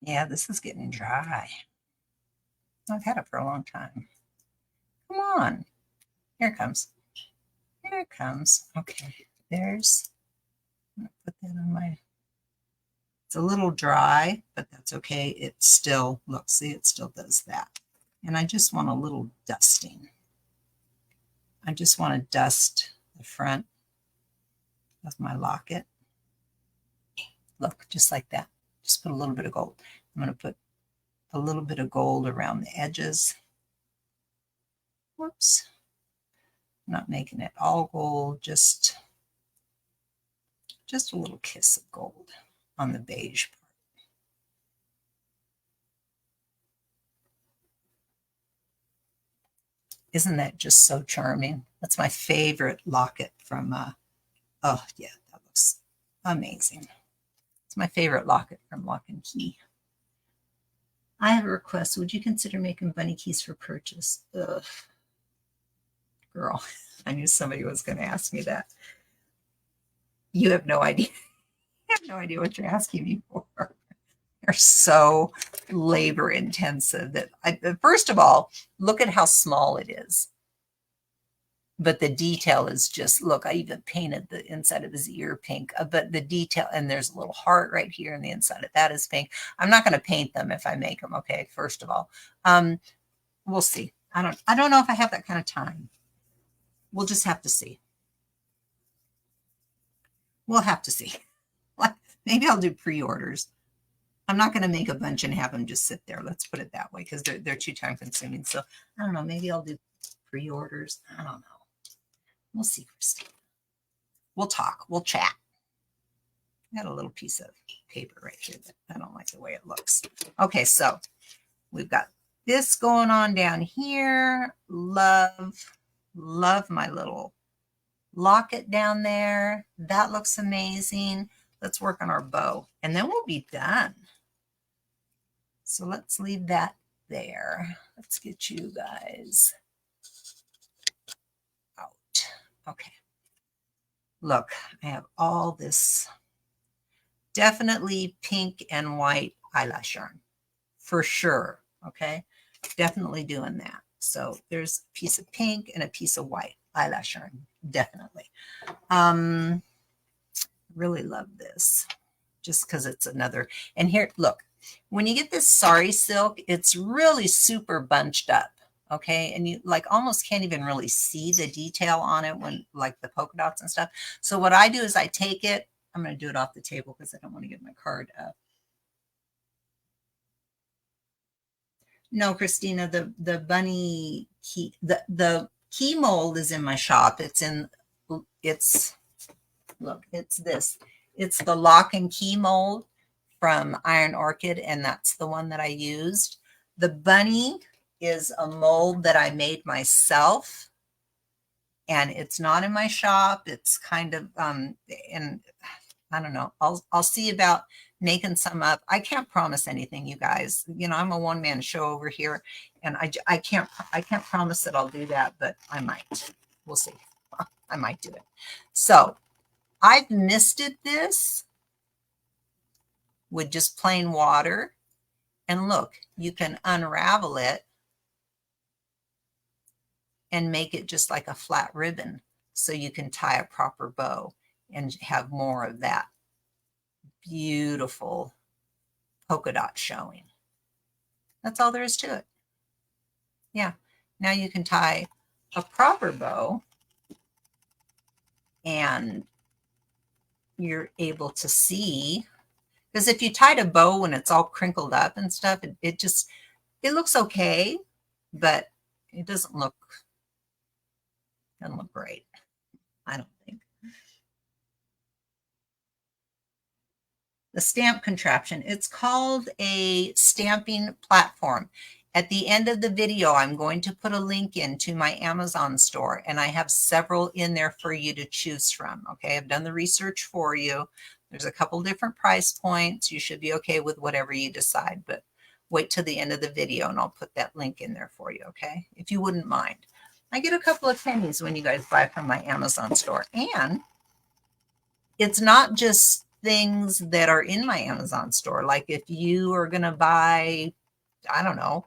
[SPEAKER 1] Yeah, this is getting dry. I've had it for a long time. Come on. Here it comes. Here it comes. Okay, there's, I'm gonna put that on my, it's a little dry, but that's okay. It still, look, see, it still does that. And I just want a little dusting. I just want to dust the front of my locket. Look, just like that. Just put a little bit of gold. I'm going to put a little bit of gold around the edges. Whoops. I'm not making it all gold, just a little kiss of gold on the beige part. Isn't that just so charming? That's my favorite locket from, oh yeah, that looks amazing. It's my favorite locket from Lock and Key. I have a request. Would you consider making bunny keys for purchase? Ugh. Girl, I knew somebody was going to ask me that. You have no idea. I have no idea what you're asking me for. They're so labor intensive that first of all, look at how small it is. But the detail is just, look, I even painted the inside of his ear pink, but the detail, and there's a little heart right here, and the inside of that is pink. I'm not going to paint them if I make them, okay, first of all. We'll see. I don't know if I have that kind of time. We'll just have to see. We'll have to see. Maybe I'll do pre-orders. I'm not going to make a bunch and have them just sit there. Let's put it that way, because they're too time consuming. So I don't know. Maybe I'll do pre-orders. I don't know. We'll see, Christine. We'll talk. We'll chat. I got a little piece of paper right here that I don't like the way it looks. Okay, so we've got this going on down here. Love my little locket down there. That looks amazing. Let's work on our bow, and then we'll be done. So let's leave that there. Let's get you guys out. Okay. Look, I have all this definitely pink and white eyelash yarn for sure. Okay. Definitely doing that. So there's a piece of pink and a piece of white eyelash yarn. Definitely. Really love this just because it's another. And here, look, when you get this sari silk, it's really super bunched up. Okay. And you like almost can't even really see the detail on it when like the polka dots and stuff. So what I do is I take it, I'm going to do it off the table because I don't want to get my card up. No, Christina, the bunny key, the key mold is in my shop. Look, it's this. It's the lock and key mold from Iron Orchid, and that's the one that I used. The bunny is a mold that I made myself, and it's not in my shop. It's kind of, and I don't know. I'll see about making some up. I can't promise anything, you guys. You know, I'm a one-man show over here, and I can't promise that I'll do that, but I might. We'll see. I might do it. So I've misted this with just plain water. And look, you can unravel it and make it just like a flat ribbon. So you can tie a proper bow and have more of that beautiful polka dot showing. That's all there is to it. Yeah. Now you can tie a proper bow and you're able to see, because if you tied a bow when it's all crinkled up and stuff, it looks okay, but it doesn't look great, I don't think. The stamp contraption, it's called a stamping platform. At the end of the video, I'm going to put a link into my Amazon store, and I have several in there for you to choose from. Okay, I've done the research for you. There's a couple different price points. You should be okay with whatever you decide, but wait till the end of the video and I'll put that link in there for you, okay? If you wouldn't mind. I get a couple of pennies when you guys buy from my Amazon store. And it's not just things that are in my Amazon store. Like if you are going to buy, I don't know,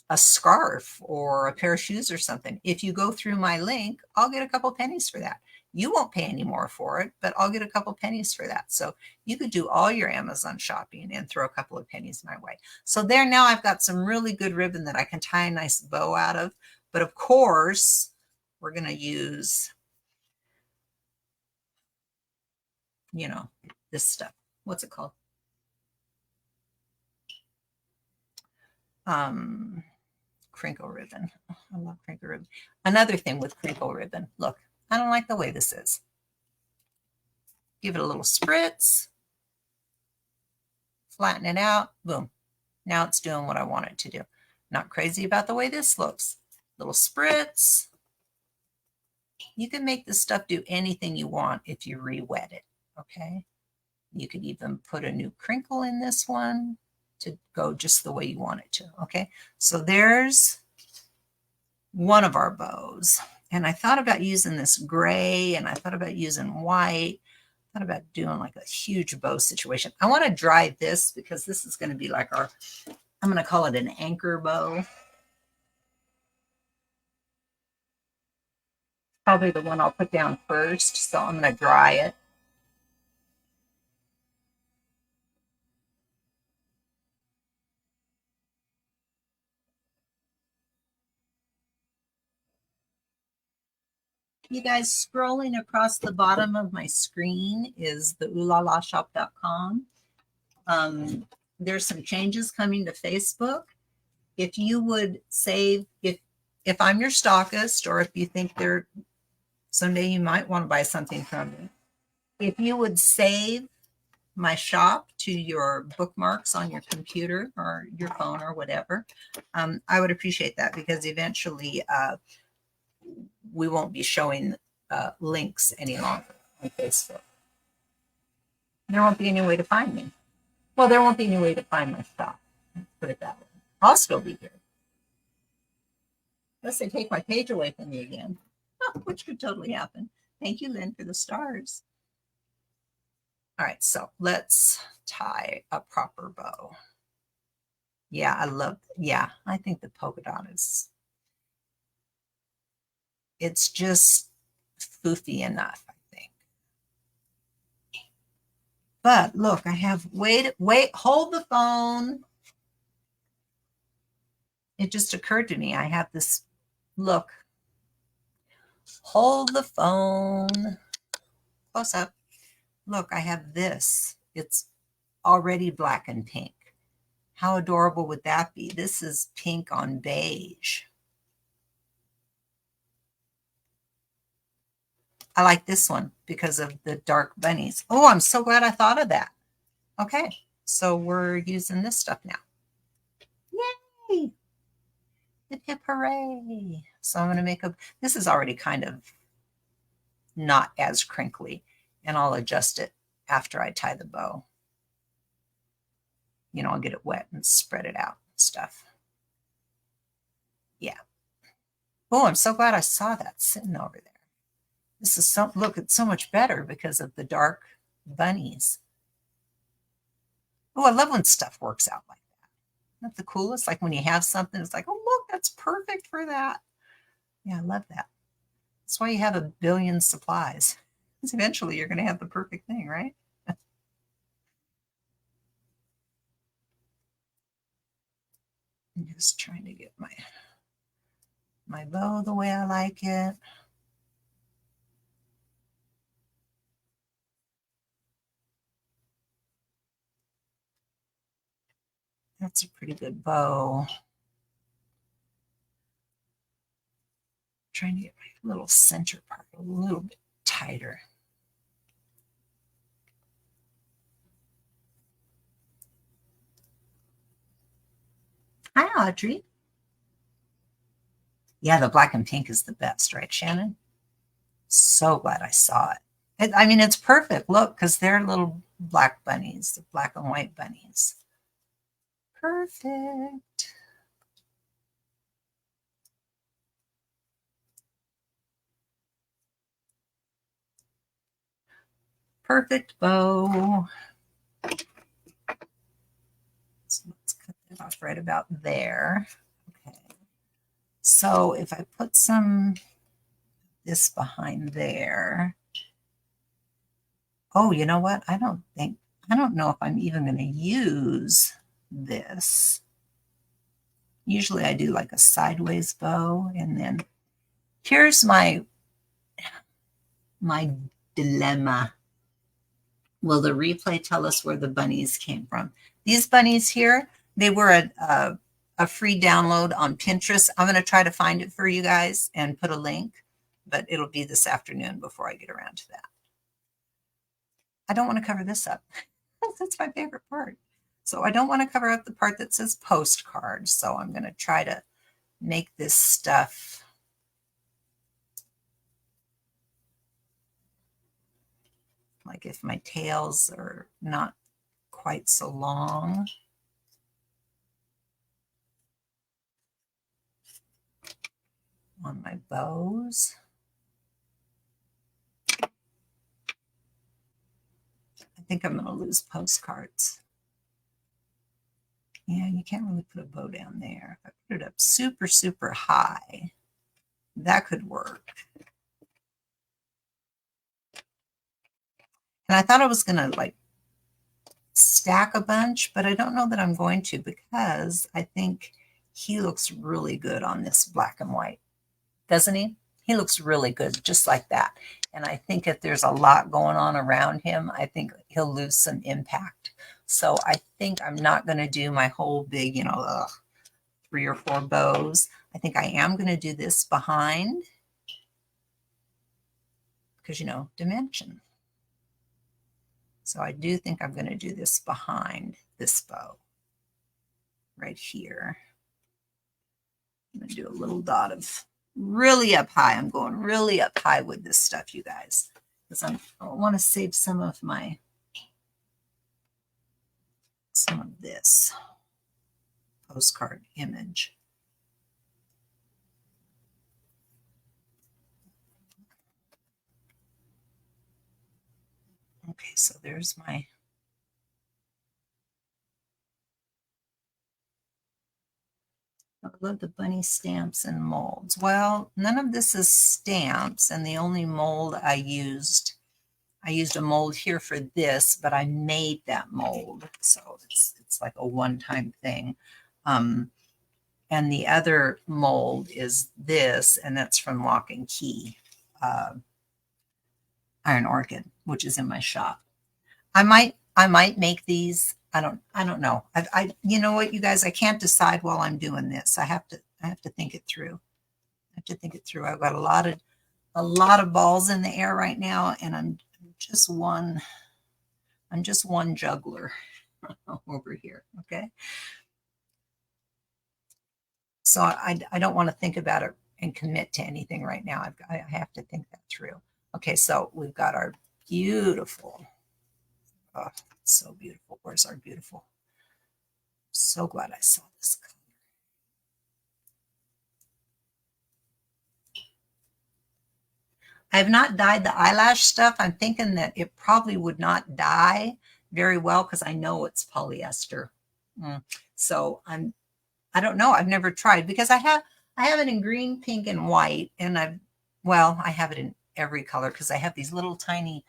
[SPEAKER 1] a scarf or a pair of shoes or something, if you go through my link, I'll get a couple pennies for that. You won't pay any more for it, but I'll get a couple pennies for that. So you could do all your Amazon shopping and throw a couple of pennies my way. So there, now I've got some really good ribbon that I can tie a nice bow out of. But of course, we're going to use, you know, this stuff. What's it called? Crinkle ribbon. I love crinkle ribbon. Another thing with crinkle ribbon, look, I don't like the way this is. Give it a little spritz, flatten it out, boom. Now it's doing what I want it to do. Not crazy about the way this looks. Little spritz. You can make this stuff do anything you want if you re-wet it, okay? You could even put a new crinkle in this one to go just the way you want it to, okay? So there's one of our bows. And I thought about using this gray, and I thought about using white, Thought about doing like a huge bow situation. I want to dry this because this is going to be like our, I'm going to call it an anchor bow. Probably the one I'll put down first. So I'm going to dry it. You guys, scrolling across the bottom of my screen is the oolalashop.com. There's some changes coming to Facebook. If you would save, if I'm your stockist, or if you think there someday you might want to buy something from me, if you would save my shop to your bookmarks on your computer or your phone or whatever, I would appreciate that, because eventually we won't be showing links any longer on Facebook. There won't be any way to find me. Well, there won't be any way to find my shop. Let's put it that way. I'll still be here. Unless they take my page away from me again, which could totally happen. Thank you, Lynn, for the stars. All right, so let's tie a proper bow. Yeah, I think the polka dot is, it's just foofy enough, I think. But look, I have, wait, hold the phone. It just occurred to me, I have this, look, hold the phone, close up. Look, I have this. It's already black and pink. How adorable would that be? This is pink on beige. I like this one because of the dark bunnies. Oh, I'm so glad I thought of that. Okay, so we're using this stuff now. Yay! Hip hip hooray. So I'm going to make a, this is already kind of not as crinkly, and I'll adjust it after I tie the bow. You know, I'll get it wet and spread it out and stuff. Yeah. Oh, I'm so glad I saw that sitting over there. This is so, look, it's so much better because of the dark bunnies. Oh, I love when stuff works out like that. Isn't that the coolest? Like when you have something, it's like, oh, look, that's perfect for that. Yeah, I love that. That's why you have a billion supplies. Because eventually you're going to have the perfect thing, right? I'm just trying to get my bow the way I like it. That's a pretty good bow. Trying to get my little center part a little bit tighter. Hi, Audrey. Yeah, the black and pink is the best, right, Shannon? So glad I saw it. I mean, it's perfect. Look, because they're little black bunnies, the black and white bunnies. Perfect. Perfect bow. So let's cut that off right about there. Okay. So if I put some this behind there. Oh, you know what? I don't know if I'm even going to use this. Usually I do like a sideways bow, and then here's my dilemma. Will the replay tell us where the bunnies came from? These bunnies here, they were a free download on Pinterest. I'm going to try to find it for you guys and put a link, but it'll be this afternoon before I get around to that. I don't want to cover this up. That's my favorite part. So I don't want to cover up the part that says postcard. So I'm going to try to make this stuff like if my tails are not quite so long. On my bows. think I'm going to lose postcards. Yeah, you can't really put a bow down there. If I put it up super, super high, that could work. And I thought I was going to like stack a bunch, but I don't know that I'm going to because I think he looks really good on this black and white. Doesn't he? He looks really good just like that. And I think if there's a lot going on around him, I think he'll lose some impact. So I think I'm not going to do my whole big, 3 or 4 bows. I think I am going to do this behind because, dimension. So I do think I'm going to do this behind this bow right here. I'm going to do a little dot of really up high. I'm going really up high with this stuff, you guys, because I want to save some of this postcard image. Okay, so there's my I love the bunny stamps and molds. Well, none of this is stamps, and the only mold I used a mold here for this, but I made that mold, so it's like a one-time thing. And the other mold is this, and that's from Lock and Key Iron Orchid, which is in my shop. I might make these. I don't know. You know what, you guys, I can't decide while I'm doing this. I have to think it through. I have to think it through. I've got a lot of balls in the air right now, and I'm just one juggler over here. Okay. So I don't want to think about it and commit to anything right now. I have to think that through. Okay, so we've got our beautiful, oh, so beautiful. Where's our beautiful? So glad I saw this color. I have not dyed the eyelash stuff. I'm thinking that it probably would not dye very well because I know it's polyester. So I don't know. I've never tried because I have it in green, pink, and white, and I have it in every color because I have these little tiny.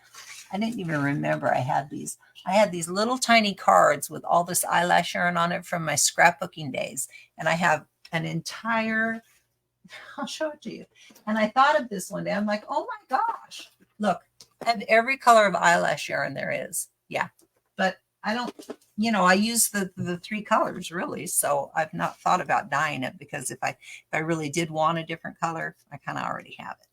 [SPEAKER 1] I didn't even remember I had these. I had these little tiny cards with all this eyelash yarn on it from my scrapbooking days, and I have an entire. I'll show it to you. And I thought of this one day. I'm like, oh my gosh, look, I have every color of eyelash yarn there is. Yeah, but I don't. I use the 3 colors really, so I've not thought about dyeing it because if I really did want a different color, I kind of already have it.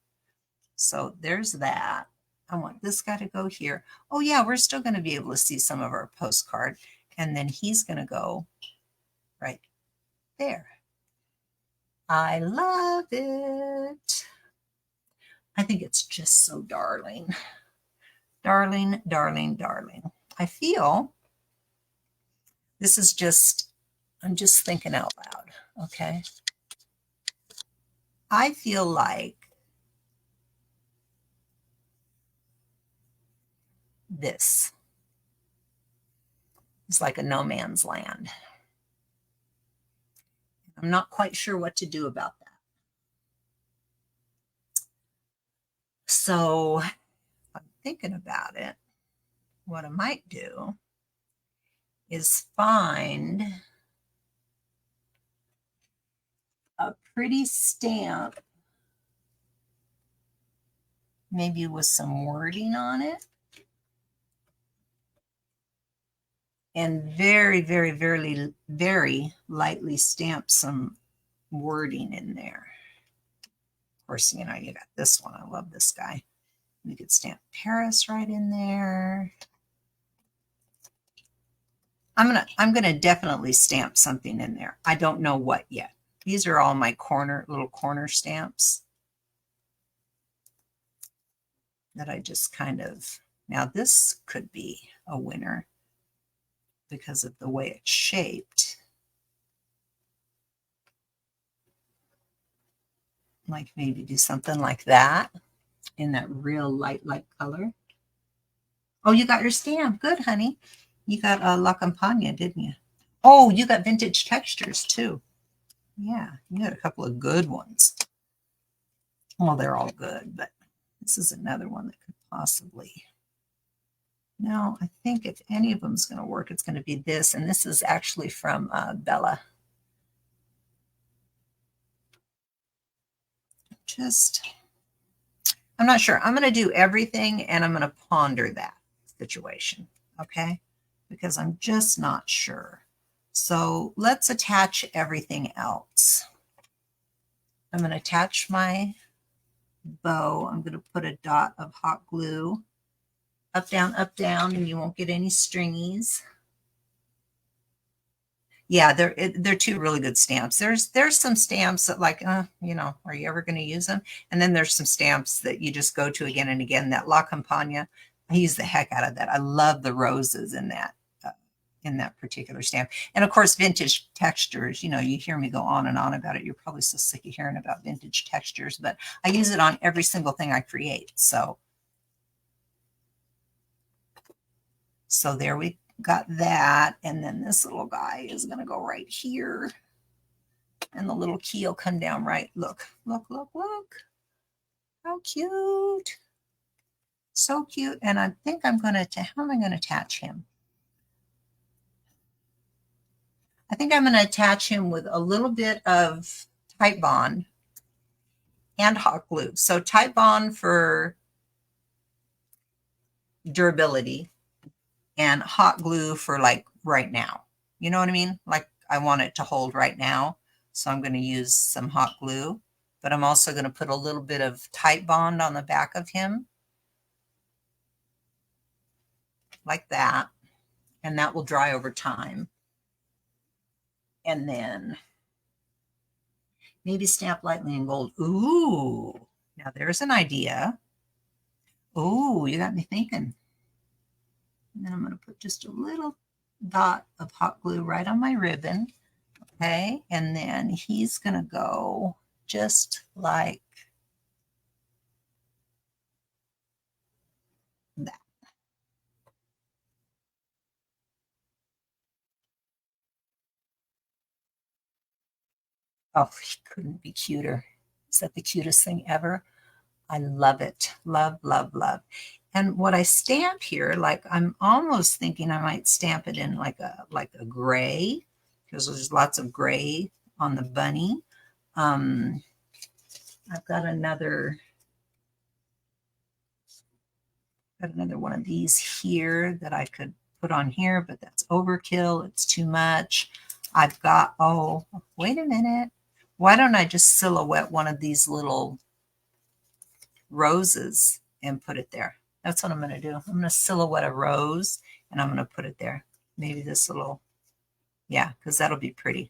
[SPEAKER 1] So there's that. I want this guy to go here. Oh yeah, we're still going to be able to see some of our postcard, and then he's going to go right there. I love it. I think it's just so darling. Darling, darling, darling. I feel this is just, I'm just thinking out loud, okay? I feel like this is like a no man's land. I'm not quite sure what to do about that. So I'm thinking about it. What I might do is find a pretty stamp, maybe with some wording on it, and very, very, very, very lightly stamp some wording in there. Of course, you got this one. I love this guy. You could stamp Paris right in there. I'm gonna definitely stamp something in there. I don't know what yet. These are all my little corner stamps that I just kind of, now this could be a winner because of the way it's shaped. Like maybe do something like that in that real light color. Oh, you got your stamp. Good, honey. You got La Campagna, didn't you? Oh, you got Vintage Textures too. Yeah, you got a couple of good ones. Well, they're all good, but this is another one that could possibly. No, I think if any of them is going to work, it's going to be this. And this is actually from Bella. I'm not sure. I'm going to do everything and I'm going to ponder that situation. Okay. Because I'm just not sure. So let's attach everything else. I'm going to attach my bow. I'm going to put a dot of hot glue up, down, and you won't get any stringies. Yeah, they're two really good stamps. There's some stamps that like, you know, are you ever going to use them? And then there's some stamps that you just go to again and again. That La Campagna, I use the heck out of that. I love the roses in that particular stamp. And of course, Vintage Textures. You know, you hear me go on and on about it. You're probably so sick of hearing about Vintage Textures, but I use it on every single thing I create. So there we got that. And then this little guy is going to go right here. And the little key will come down right. Look, look, look, look. How cute. So cute. And I think I'm going to, how am I going to attach him? I think I'm going to attach him with a little bit of Titebond and hot glue. So Titebond for durability and hot glue for like right now. You know what I mean? Like I want it to hold right now. So I'm going to use some hot glue, but I'm also going to put a little bit of Titebond on the back of him like that. And that will dry over time. And then maybe stamp lightly in gold. Ooh, now there's an idea. Ooh, you got me thinking. And then I'm going to put just a little dot of hot glue right on my ribbon. Okay, and then he's going to go just like that. Oh, he couldn't be cuter. Is that the cutest thing ever? I love it. Love, love, love. And what I stamp here, like I'm almost thinking I might stamp it in like a gray, because there's lots of gray on the bunny. I've got another one of these here that I could put on here, but that's overkill. It's too much. I've got, oh, wait a minute. Why don't I just silhouette one of these little roses and put it there? That's what I'm going to do. I'm going to silhouette a rose and I'm going to put it there. Maybe this little, yeah, because that'll be pretty.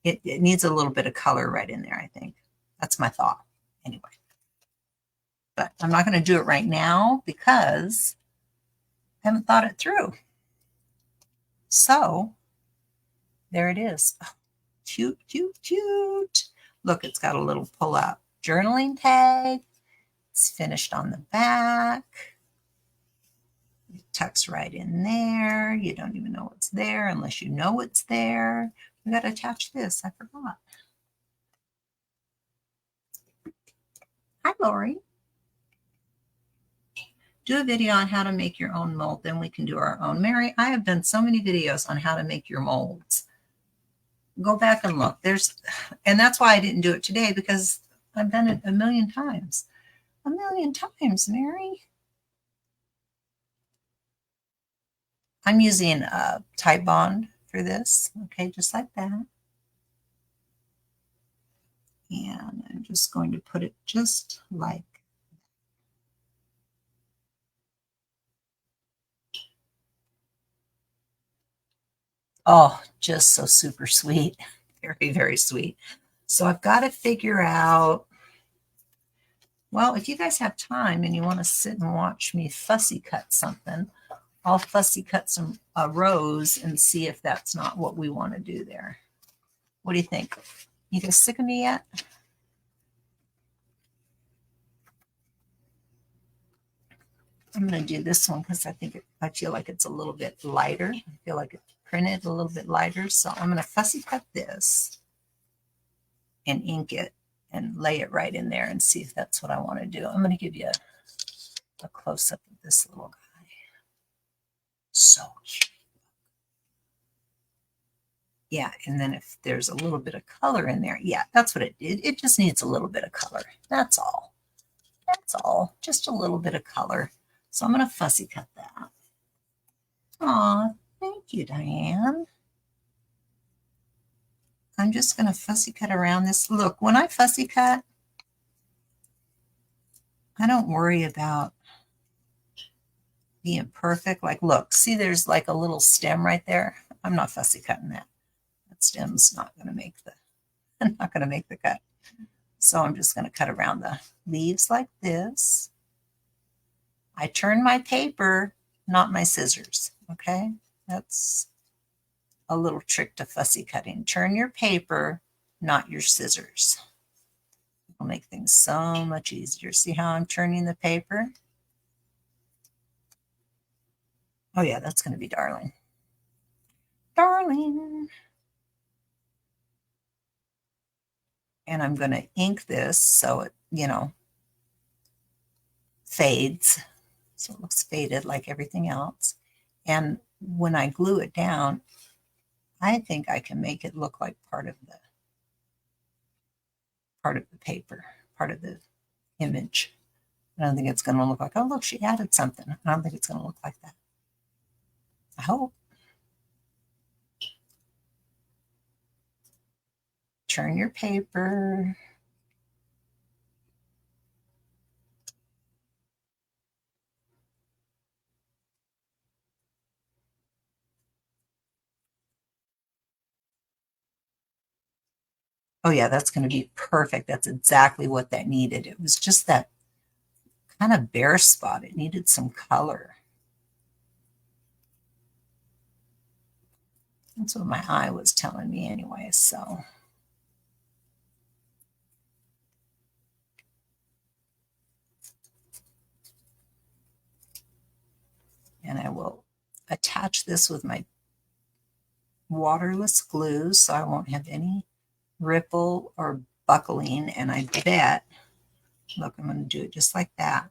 [SPEAKER 1] It needs a little bit of color right in there, I think. That's my thought. Anyway. But I'm not going to do it right now because I haven't thought it through. So there it is. Oh, cute, cute, cute. Look, it's got a little pull-out journaling tag. It's finished on the back. It tucks right in there. You don't even know what's there unless you know it's there. We got to attach this. I forgot. Hi, Lori. Do a video on how to make your own mold, then we can do our own. Mary, I have done so many videos on how to make your molds. Go back and look. And that's why I didn't do it today, because I've done it a million times. A million times, Mary. I'm using Titebond for this. Okay, just like that. And I'm just going to put it just like. Oh, just so super sweet. Very, very sweet. So I've got to figure out, well, if you guys have time and you want to sit and watch me fussy cut something, I'll fussy cut some rose and see if that's not what we want to do there. What do you think? You guys sick of me yet? I'm going to do this one because I feel like it's a little bit lighter. I feel like it's printed a little bit lighter. So I'm going to fussy cut this and ink it and lay it right in there and see if that's what I want to do. I'm going to give you a close-up of this little guy. So cute. Yeah, and then if there's a little bit of color in there, yeah, that's what it did. It just needs a little bit of color. That's all. That's all. Just a little bit of color. So I'm going to fussy cut that. Aw, thank you, Diane. I'm just going to fussy cut around this. Look, when I fussy cut, I don't worry about being perfect. Like, look, see, there's like a little stem right there. I'm not fussy cutting that. That stem's not going to make the, not going to make the cut. So I'm just going to cut around the leaves like this. I turn my paper, not my scissors. Okay, that's a little trick to fussy cutting. Turn your paper, not your scissors. It'll make things so much easier. See how I'm turning the paper? Oh yeah, that's going to be darling. Darling. And I'm going to ink this so it, fades. So it looks faded like everything else. And when I glue it down, I think I can make it look like part of the paper, part of the image. I don't think it's going to look like, oh, look, she added something. I don't think it's going to look like that. I hope. Turn your paper. Oh yeah, that's going to be perfect. That's exactly what that needed. It was just that kind of bare spot. It needed some color. That's what my eye was telling me anyway, so. And I will attach this with my waterless glue so I won't have any ripple or buckling. And I bet, look, I'm going to do it just like that.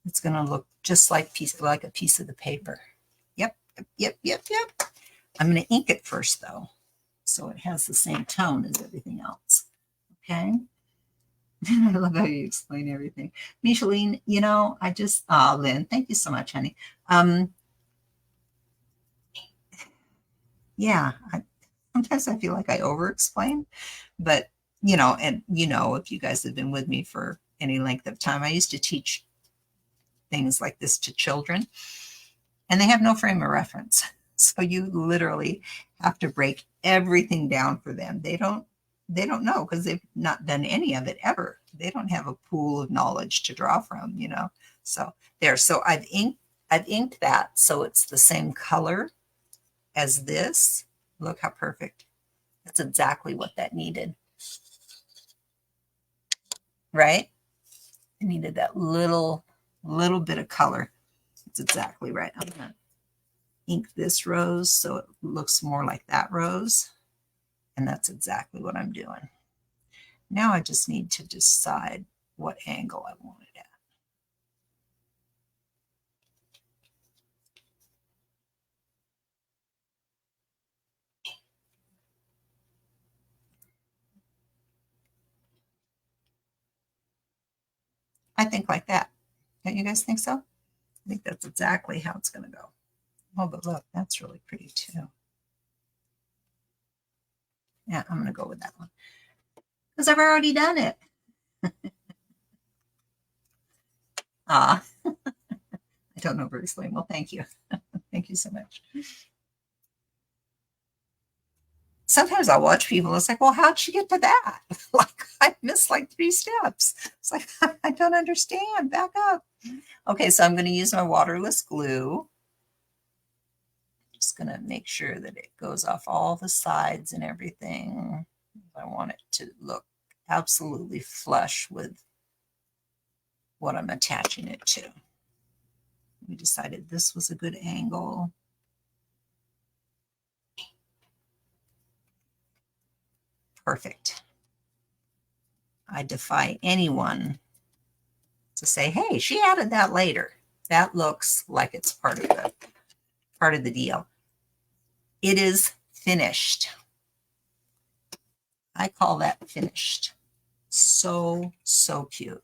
[SPEAKER 1] It's going to look just like a piece of the paper. Yep, yep, yep, yep. I'm going to ink it first though, so it has the same tone as everything else. Okay. I love how you explain everything. Micheline, Lynn, thank you so much, honey. Yeah, sometimes I feel like I over explain, but if you guys have been with me for any length of time, I used to teach things like this to children and they have no frame of reference. So you literally have to break everything down for them. They don't know because they've not done any of it ever. They don't have a pool of knowledge to draw from, So there. So I've inked that so it's the same color as this. Look how perfect. That's exactly what that needed. Right? It needed that little bit of color. It's exactly right. I'm gonna ink this rose so it looks more like that rose. And that's exactly what I'm doing. Now I just need to decide what angle I want it at. I think like that. Don't you guys think so? I think that's exactly how it's going to go. Oh, but look, that's really pretty too. Yeah, I'm going to go with that one because I've already done it. Ah, I don't know, Bruce Lee. Well, thank you. Thank you so much. Sometimes I'll watch people. It's like, well, how'd she get to that? Like I missed like 3 steps. It's like, I don't understand. Back up. Okay, so I'm going to use my waterless glue. Just going to make sure that it goes off all the sides and everything. I want it to look absolutely flush with what I'm attaching it to. We decided this was a good angle. Perfect. I defy anyone to say, hey, she added that later. That looks like it's part of the deal. It is finished. I call that finished. So, so cute.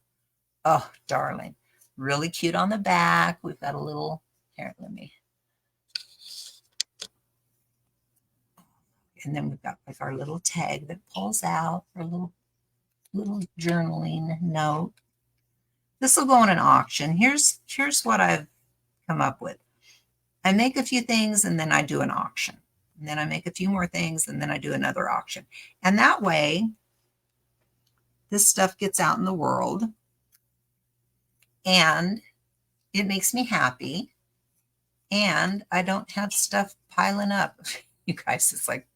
[SPEAKER 1] Oh, darling. Really cute on the back. We've got a little, here, let me. And then we've got like our little tag that pulls out, our little journaling note. This will go in an auction. Here's what I've come up with. I make a few things and then I do an auction. And then I make a few more things and then I do another auction. And that way, this stuff gets out in the world and it makes me happy. And I don't have stuff piling up. You guys, it's like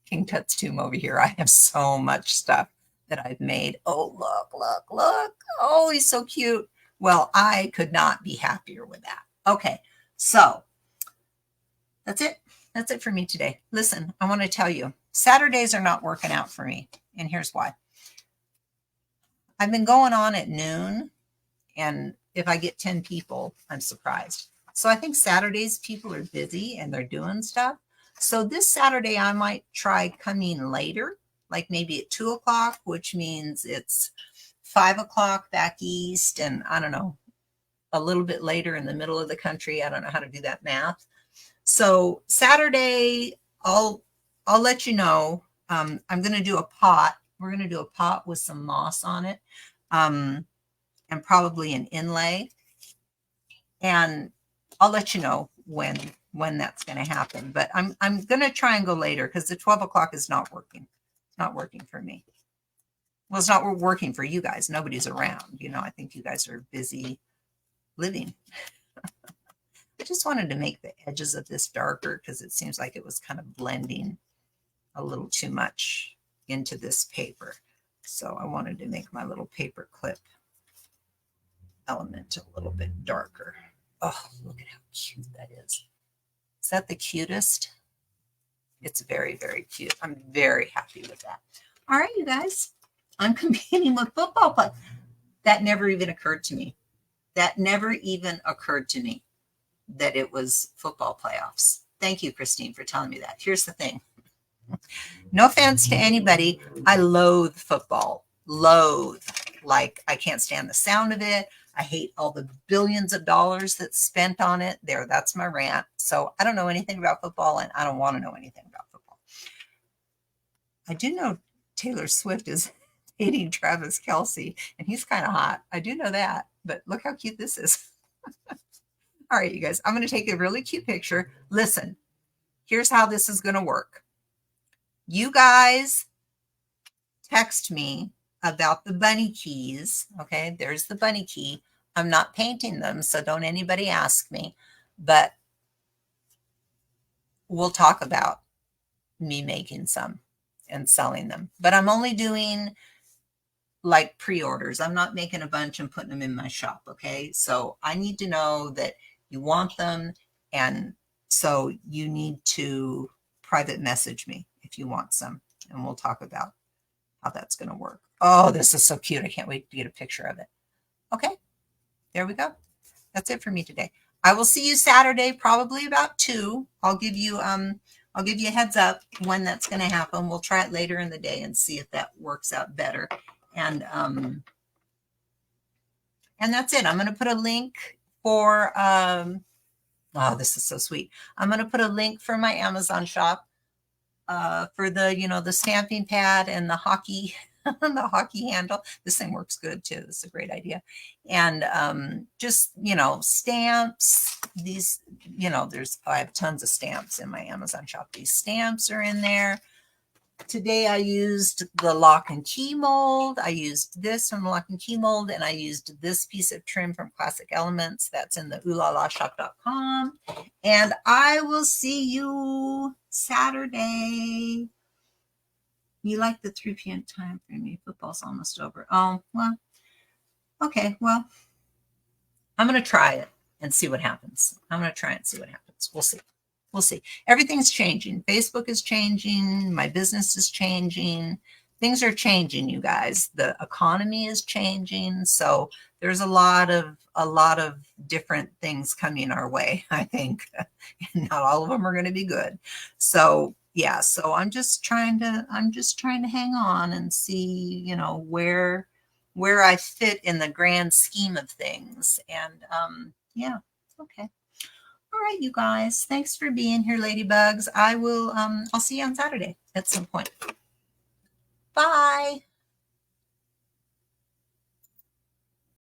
[SPEAKER 1] King Tut's tomb over here. I have so much stuff that I've made. Oh, look, look, look. Oh, he's so cute. Well, I could not be happier with that. Okay, so that's it. That's it for me today. Listen, I want to tell you, Saturdays are not working out for me. And here's why. I've been going on at noon, and if I get 10 people, I'm surprised. So I think Saturdays people are busy and they're doing stuff. So this Saturday, I might try coming later, like maybe at 2 o'clock, which means it's 5 o'clock back east. And I don't know, a little bit later in the middle of the country. I don't know how to do that math. So Saturday, I'll let you know. I'm going to do a pot. We're going to do a pot with some moss on it, and probably an inlay. And I'll let you know when that's going to happen. But I'm going to try and go later because the 12 o'clock is not working. It's not working for me. Well, it's not working for you guys. Nobody's around. You know, I think you guys are busy living. I just wanted to make the edges of this darker because it seems like it was kind of blending a little too much into this paper. So I wanted to make my little paper clip element a little bit darker. Oh, look at how cute that is. Is that the cutest? It's very, very cute. I'm very happy with that. All right, you guys. I'm competing with football play. That never even occurred to me. That never even occurred to me that it was football playoffs. Thank you, Christine, for telling me that. Here's the thing. No offense to anybody. I loathe football. Loathe. Like, I can't stand the sound of it. I hate all the billions of dollars that's spent on it. There, that's my rant. So I don't know anything about football, and I don't want to know anything about football. I do know Taylor Swift is dating Travis Kelce, and he's kind of hot. I do know that, but look how cute this is. All right, you guys, I'm going to take a really cute picture. Listen, here's how this is going to work. You guys text me about the bunny keys. Okay, there's the bunny key. I'm not painting them, so don't anybody ask me, but we'll talk about me making some and selling them. But I'm only doing like pre-orders. I'm not making a bunch and putting them in my shop, okay? So I need to know that you want them, and so you need to private message me if you want some, and we'll talk about how that's going to work. Oh, this is so cute. I can't wait to get a picture of it. Okay, there we go. That's it for me today. I will see you Saturday, probably about 2. I'll give you a heads up when that's going to happen. We'll try it later in the day and see if that works out better. And that's it. I'm going to put a link for oh, this is so sweet. I'm going to put a link for my Amazon shop for the, you know, the stamping pad and the hockey the hockey handle. This thing works good too. This is a great idea. And just, you know, stamps. These, you know, I have tons of stamps in my Amazon shop. These stamps are in there. Today I used the lock and key mold. I used this from the lock and key mold, and I used this piece of trim from Classic Elements. That's in the oolalashop.com. And I will see you Saturday. You like the 3 p.m. time for me. Football's almost over. Oh, well, okay. Well, I'm going to try it. and see what happens. I'm going to try and see what happens. We'll see. We'll see. Everything's changing. Facebook is changing. My business is changing. Things are changing, you guys. The economy is changing. So there's a lot of different things coming our way, I think. Not all of them are going to be good. So yeah, so I'm just trying to hang on and see, where I fit in the grand scheme of things. And yeah, okay. All right, you guys. Thanks for being here, ladybugs. I'll see you on Saturday at some point. Bye.